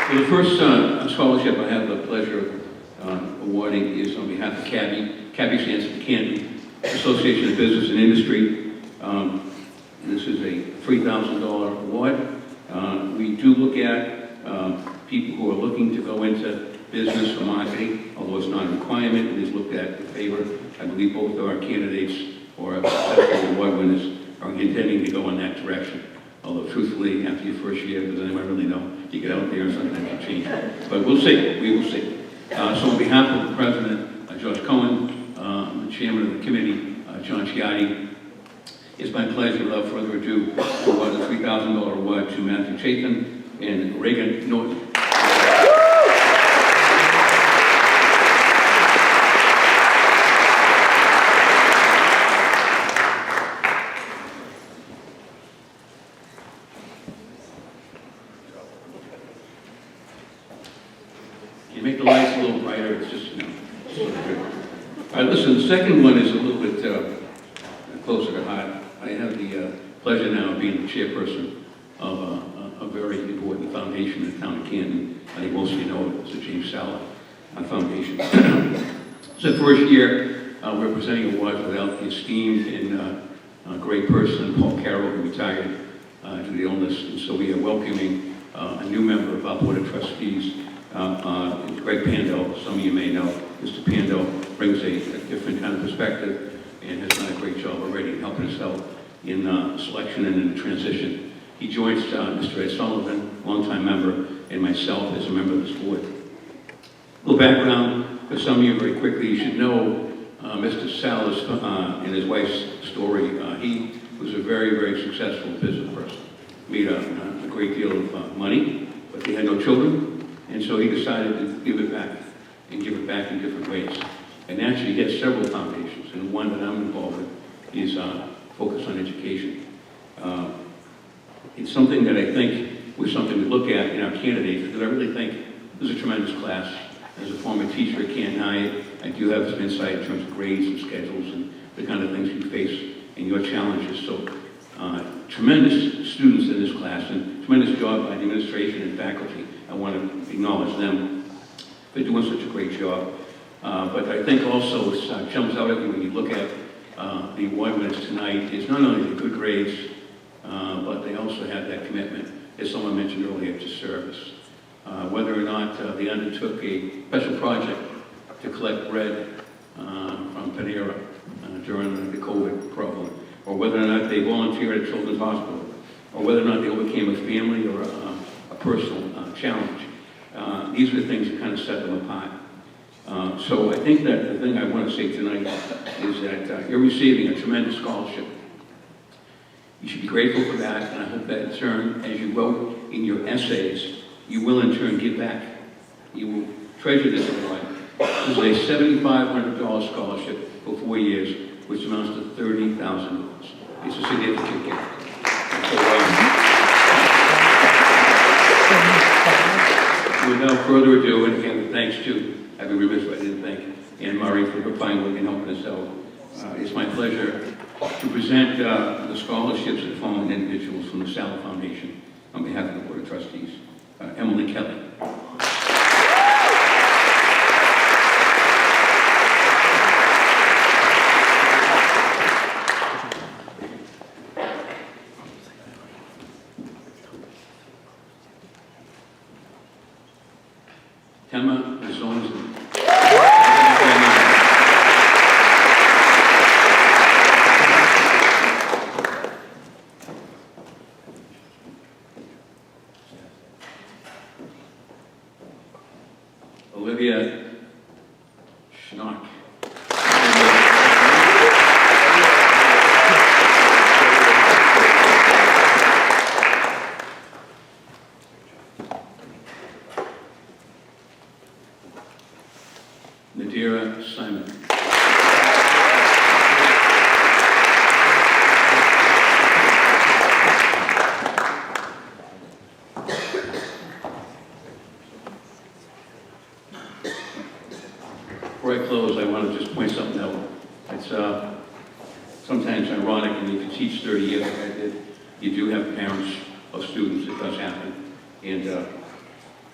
Well, the first scholarship I have the pleasure of awarding is on behalf of CABI. CABI stands for the Canton Association of Business and Industry. This is a $3,000 award. We do look at people who are looking to go into business or marketing, although it's not a requirement. It is looked at in favor. I believe both of our candidates or successful award winners are intending to go in that direction. Although truthfully, after your first year, does anyone really know? You get out there and something can change. But we'll see. We will see. So on behalf of the President, George Cohen, the Chairman of the Committee, John Chiatti, it's my pleasure, without further ado, to award the $3,000 award to Matthew Chapin and Reagan Norton. You make the lights a little brighter, it's just, it's so good. All right, listen, the second one is a little bit closer to heart. I have the pleasure now of being the chairperson of a very important foundation in the town of Canton. I think most of you know it. It's the James Salla Foundation. It's the first year we're presenting awards without the esteemed and great person, Paul Carroll, who retired due to the illness. And so we are welcoming a new member of our Board of Trustees, Greg Pando. Some of you may know. Mr. Pando brings a different kind of perspective and has done a great job already in helping us out in selection and in the transition. He joins Mr. Ed Sullivan, longtime member, and myself as a member of this board. A little background for some of you very quickly. You should know Mr. Salla's and his wife's story. He was a very, very successful business person. Made a great deal of money, but they had no children, and so he decided to give it back and give it back in different ways. And actually, he has several foundations, and the one that I'm involved with is focused on education. It's something that I think was something to look at in our candidates, because I really think this is a tremendous class. As a former teacher at Canton High, I do have some insight in terms of grades and schedules and the kind of things you face and your challenges. So, tremendous students in this class and tremendous job by the administration and faculty. I want to acknowledge them for doing such a great job. But I think also it jumps out at you when you look at the award winners tonight. It's not only the good grades, but they also have that commitment, as someone mentioned earlier, to service. Whether or not they undertook a special project to collect bread from Panera during the COVID problem, or whether or not they volunteered at Children's Hospital, or whether or not they overcame a family or a personal challenge. These are the things that kind of set them apart. So I think that the thing I want to say tonight is that you're receiving a tremendous scholarship. You should be grateful for that, and I hope that in turn, as you wrote in your essays, you will in turn give back. You will treasure this award. This is a $7,500 scholarship for 4 years, which amounts to $30,000. It's a significant gift. So, without further ado, and again, thanks to, I'd be remiss if I didn't thank Anne Murray for her fine work in helping us out. It's my pleasure to present the scholarships to the following individuals from the Salla Foundation on behalf of the Board of Trustees. Emily Kelly. Tema Zonza. Olivia Schnock. Nadira Simon. Before I close, I want to just point something out. It's sometimes ironic, and if you teach 30 years like I did, you do have parents of students. It does happen. And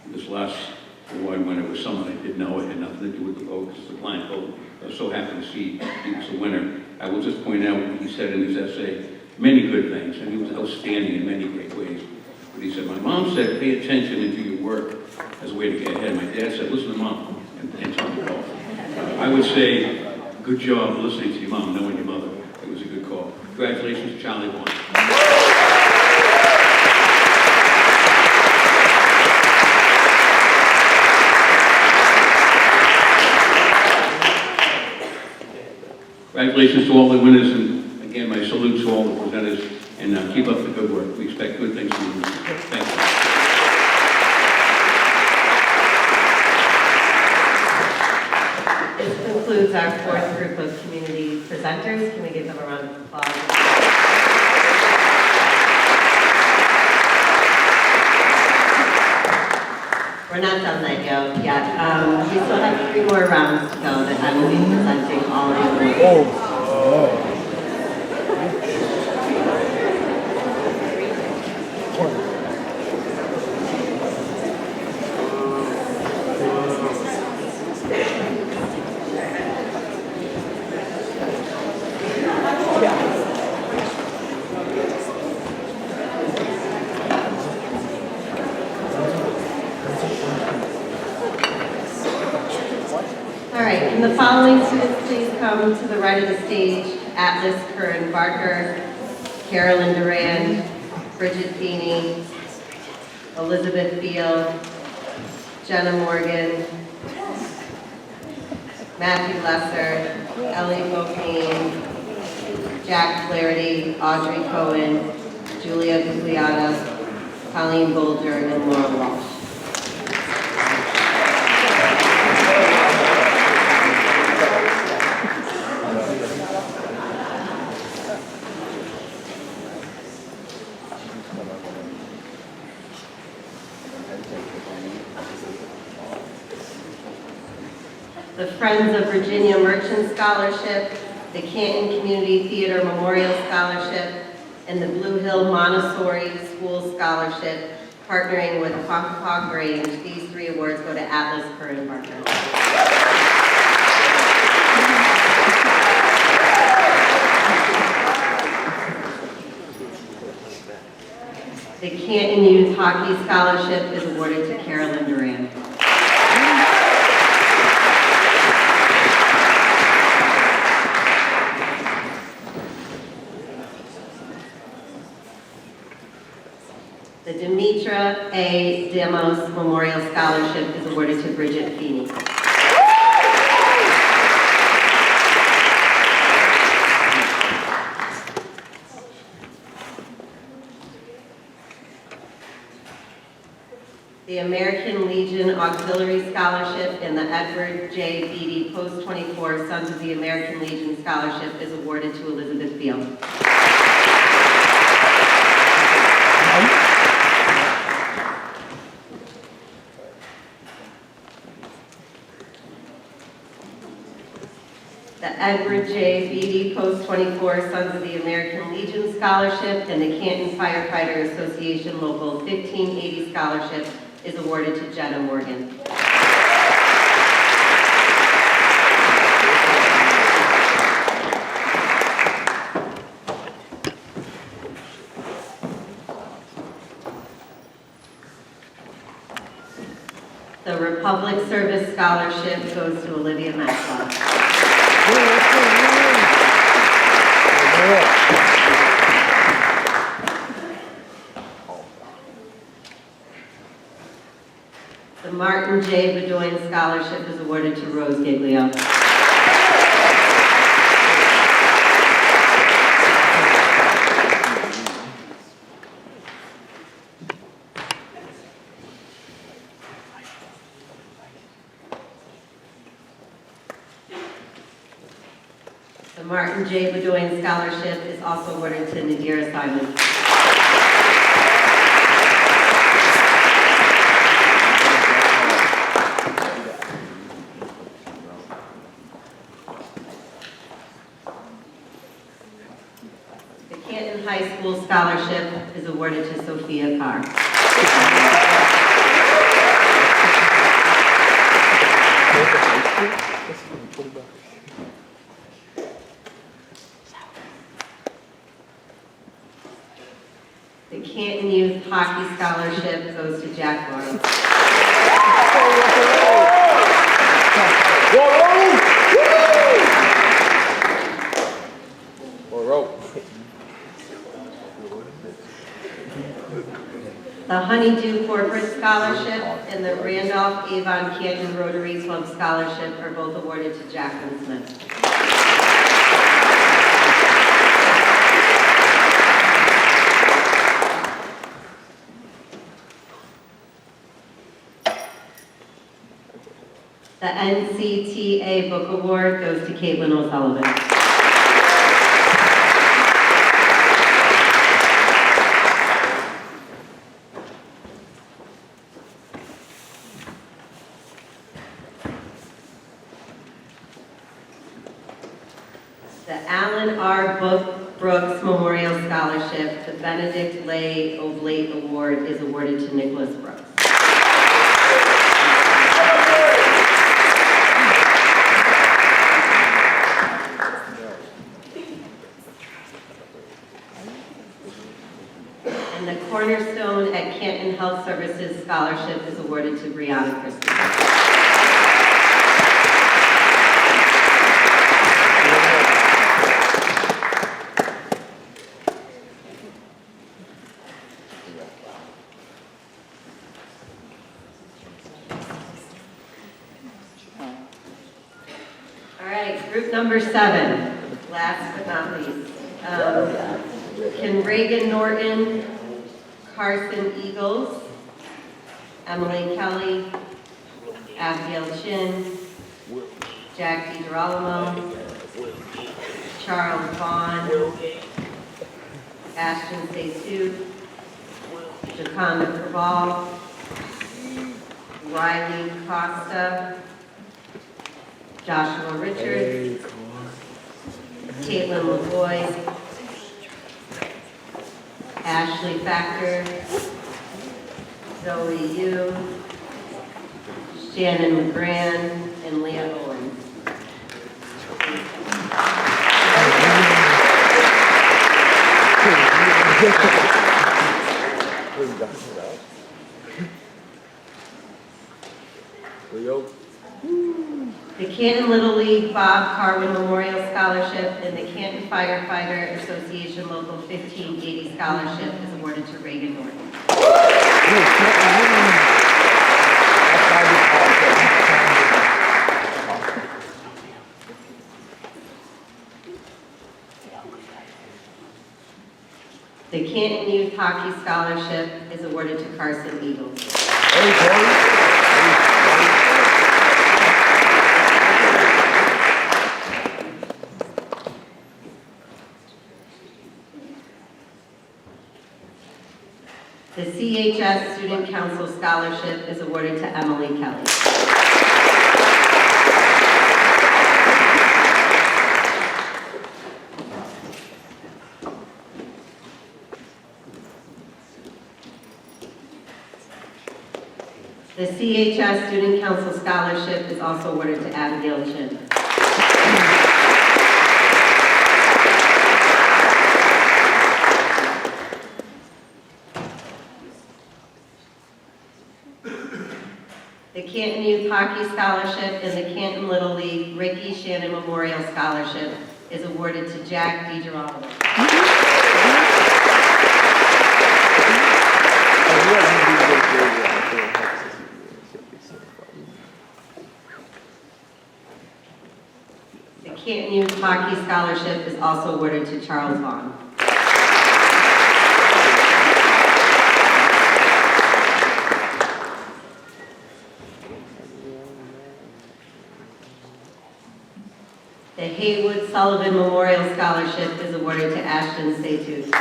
this last award winner was someone I didn't know. It had nothing to do with the vote, because the blind vote. I was so happy to see he was a winner. I will just point out what he said in his essay, many good things, and he was outstanding in many great ways. But he said, my mom said, pay attention and do your work as a way to get ahead. My dad said, listen to mom and tell me call. I would say, good job listening to your mom, knowing your mother. It was a good call. Congratulations, Charlie won. Congratulations to all the winners, and again, my salute to all the presenters, and keep up the good work. We expect good things from you. Thank you. This concludes our fourth group of community presenters. Can we give them a round of applause? We're not done that yet. We still have 3 more rounds to go that I will be presenting all of you. All right, can the following students please come to the right of the stage? Atlas Curran Barker, Carolyn Duran, Bridget Feeney, Elizabeth Field, Jenna Morgan, Matthew Lesser, Ellie Bocane, Jack Flaherty, Audrey Cohen, Julia Gugliata, Colleen Bolger, and Laura Walsh. The Friends of Virginia Merchant Scholarship, the Canton Community Theater Memorial Scholarship, and the Blue Hill Montessori School Scholarship, partnering with Ponkapaw Grange. These 3 awards go to Atlas Curran Barker. The Canton Youth Hockey Scholarship is awarded to Carolyn Duran. The Demetra A. Demos Memorial Scholarship is awarded to Bridget Feeney. The American Legion Auxiliary Scholarship and the Edward J. Beatty Post 24 Sons of the American Legion Scholarship is awarded to Elizabeth Field. The Edward J. Beatty Post 24 Sons of the American Legion Scholarship and the Canton Firefighter Association Local 1580 Scholarship is awarded to Jenna Morgan. The Republic Service Scholarship goes to Olivia Maxwell. The Martin J. Bedoin Scholarship is awarded to Rose Giglio. The Martin J. Bedoin Scholarship is also awarded to Nadira Simon. The Canton High School Scholarship is awarded to Sophia Carr. The Canton Youth Hockey Scholarship goes to Jack Lawrence. The Honeydew Corporate Scholarship and the Randolph Avon Canton Rotary Club Scholarship are both awarded to Jacqueline Smith. The NCTA Book Award goes to Caitlin O'Sullivan. The Alan R. Brooks Memorial Scholarship, the Benedict Lay Oblate Award is awarded to Nicholas Brooks. And the Cornerstone at Canton Health Services Scholarship is awarded to Brianna Christie. All right, group number 7, last but not least. Can Reagan Norton, Carson Eagles, Emily Kelly, Abigail Chin, Jack DiGirolamo, Charles Vaughn, Ashton Seysoud, Jaconda Cabal, Riley Costa, Joshua Richards, Caitlin LaVoy, Ashley Factor, Zoe Yu, Shannon McGran, and Leah Owens. The Canton Little League Bob Carwin Memorial Scholarship and the Canton Firefighter Association Local 1580 Scholarship is awarded to Reagan Norton. The Canton Youth Hockey Scholarship is awarded to Carson Eagles. The CHS Student Council Scholarship is awarded to Emily Kelly. The CHS Student Council Scholarship is also awarded to Abigail Chin. The Canton Youth Hockey Scholarship and the Canton Little League Ricky Shannon Memorial Scholarship is awarded to Jack DiGirolamo. Canton Youth Hockey Scholarship is also awarded to Charles Vaughn. The Haywood Sullivan Memorial Scholarship is awarded to Ashton Seytooth.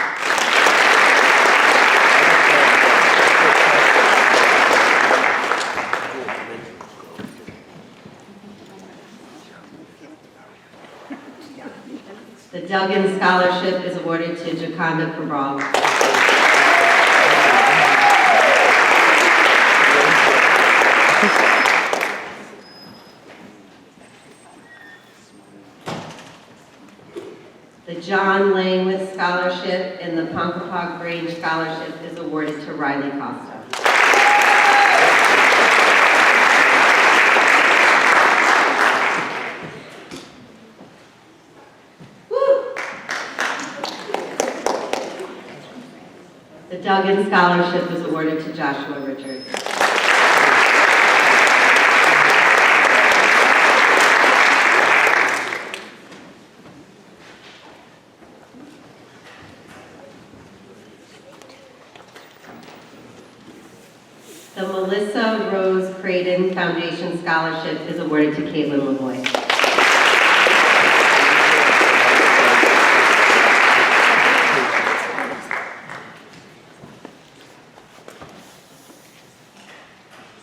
The Duggan Scholarship is awarded to Jaconda Cabral. The John Langwith Scholarship and the Ponkapog Grange Scholarship is awarded to Riley Costa. The Duggan Scholarship is awarded to Joshua Richards. The Melissa Rose Creighton Foundation Scholarship is awarded to Caitlin Lavoie.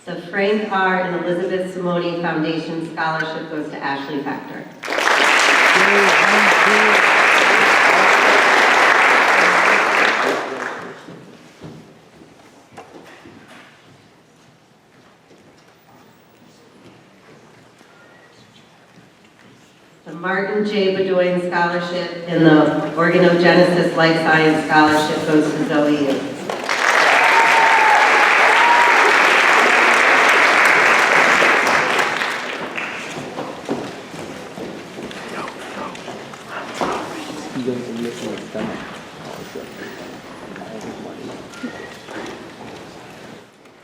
The Frank R. and Elizabeth Simone Foundation Scholarship goes to Ashley Factor. The Martin J. Bedoin Scholarship and the Organogenesis Life Science Scholarship goes to Zoe Yu.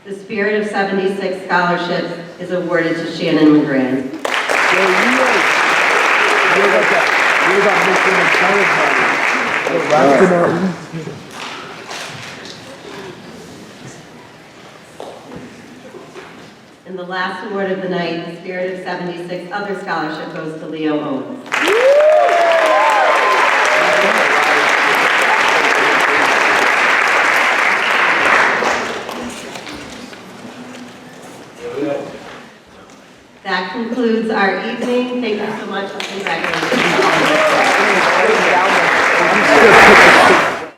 The Spirit of 76 Scholarship is awarded to Shannon McGran. And the last award of the night, the Spirit of 76 Other Scholarship goes to Leo Owens. That concludes our evening. Thank you so much and congratulations.